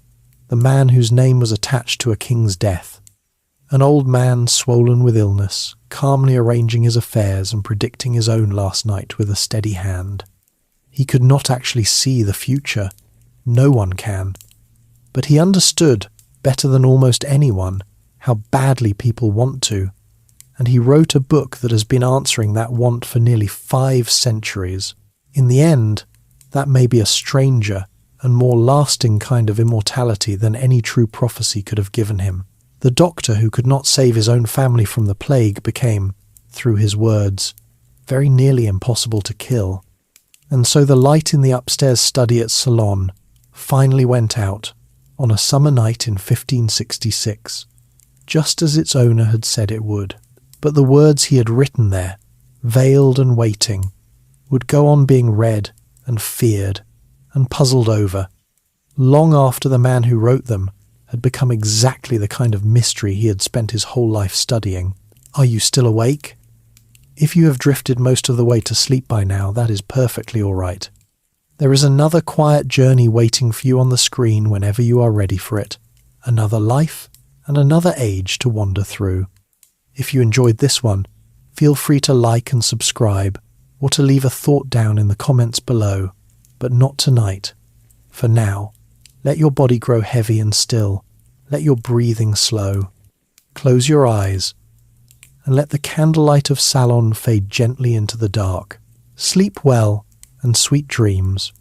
the man whose name was attached to a king's death. An old man swollen with illness, calmly arranging his affairs and predicting his own last night with a steady hand. He could not actually see the future. No one can. But he understood, better than almost anyone, how badly people want to. And he wrote a book that has been answering that want for nearly 5 centuries. In the end, that may be a stranger and more lasting kind of immortality than any true prophecy could have given him. The doctor who could not save his own family from the plague became, through his words, very nearly impossible to kill. And so the light in the upstairs study at Ceylon finally went out on a summer night in 1566, just as its owner had said it would. But the words he had written there, veiled and waiting, would go on being read and feared and puzzled over, long after the man who wrote them had become exactly the kind of mystery he had spent his whole life studying. Are you still awake? If you have drifted most of the way to sleep by now, that is perfectly all right. There is another quiet journey waiting for you on the screen whenever you are ready for it. Another life and another age to wander through. If you enjoyed this one, feel free to like and subscribe, or to leave a thought down in the comments below. But not tonight. For now, let your body grow heavy and still. Let your breathing slow. Close your eyes, and let the candlelight of Salon fade gently into the dark. Sleep well, and sweet dreams.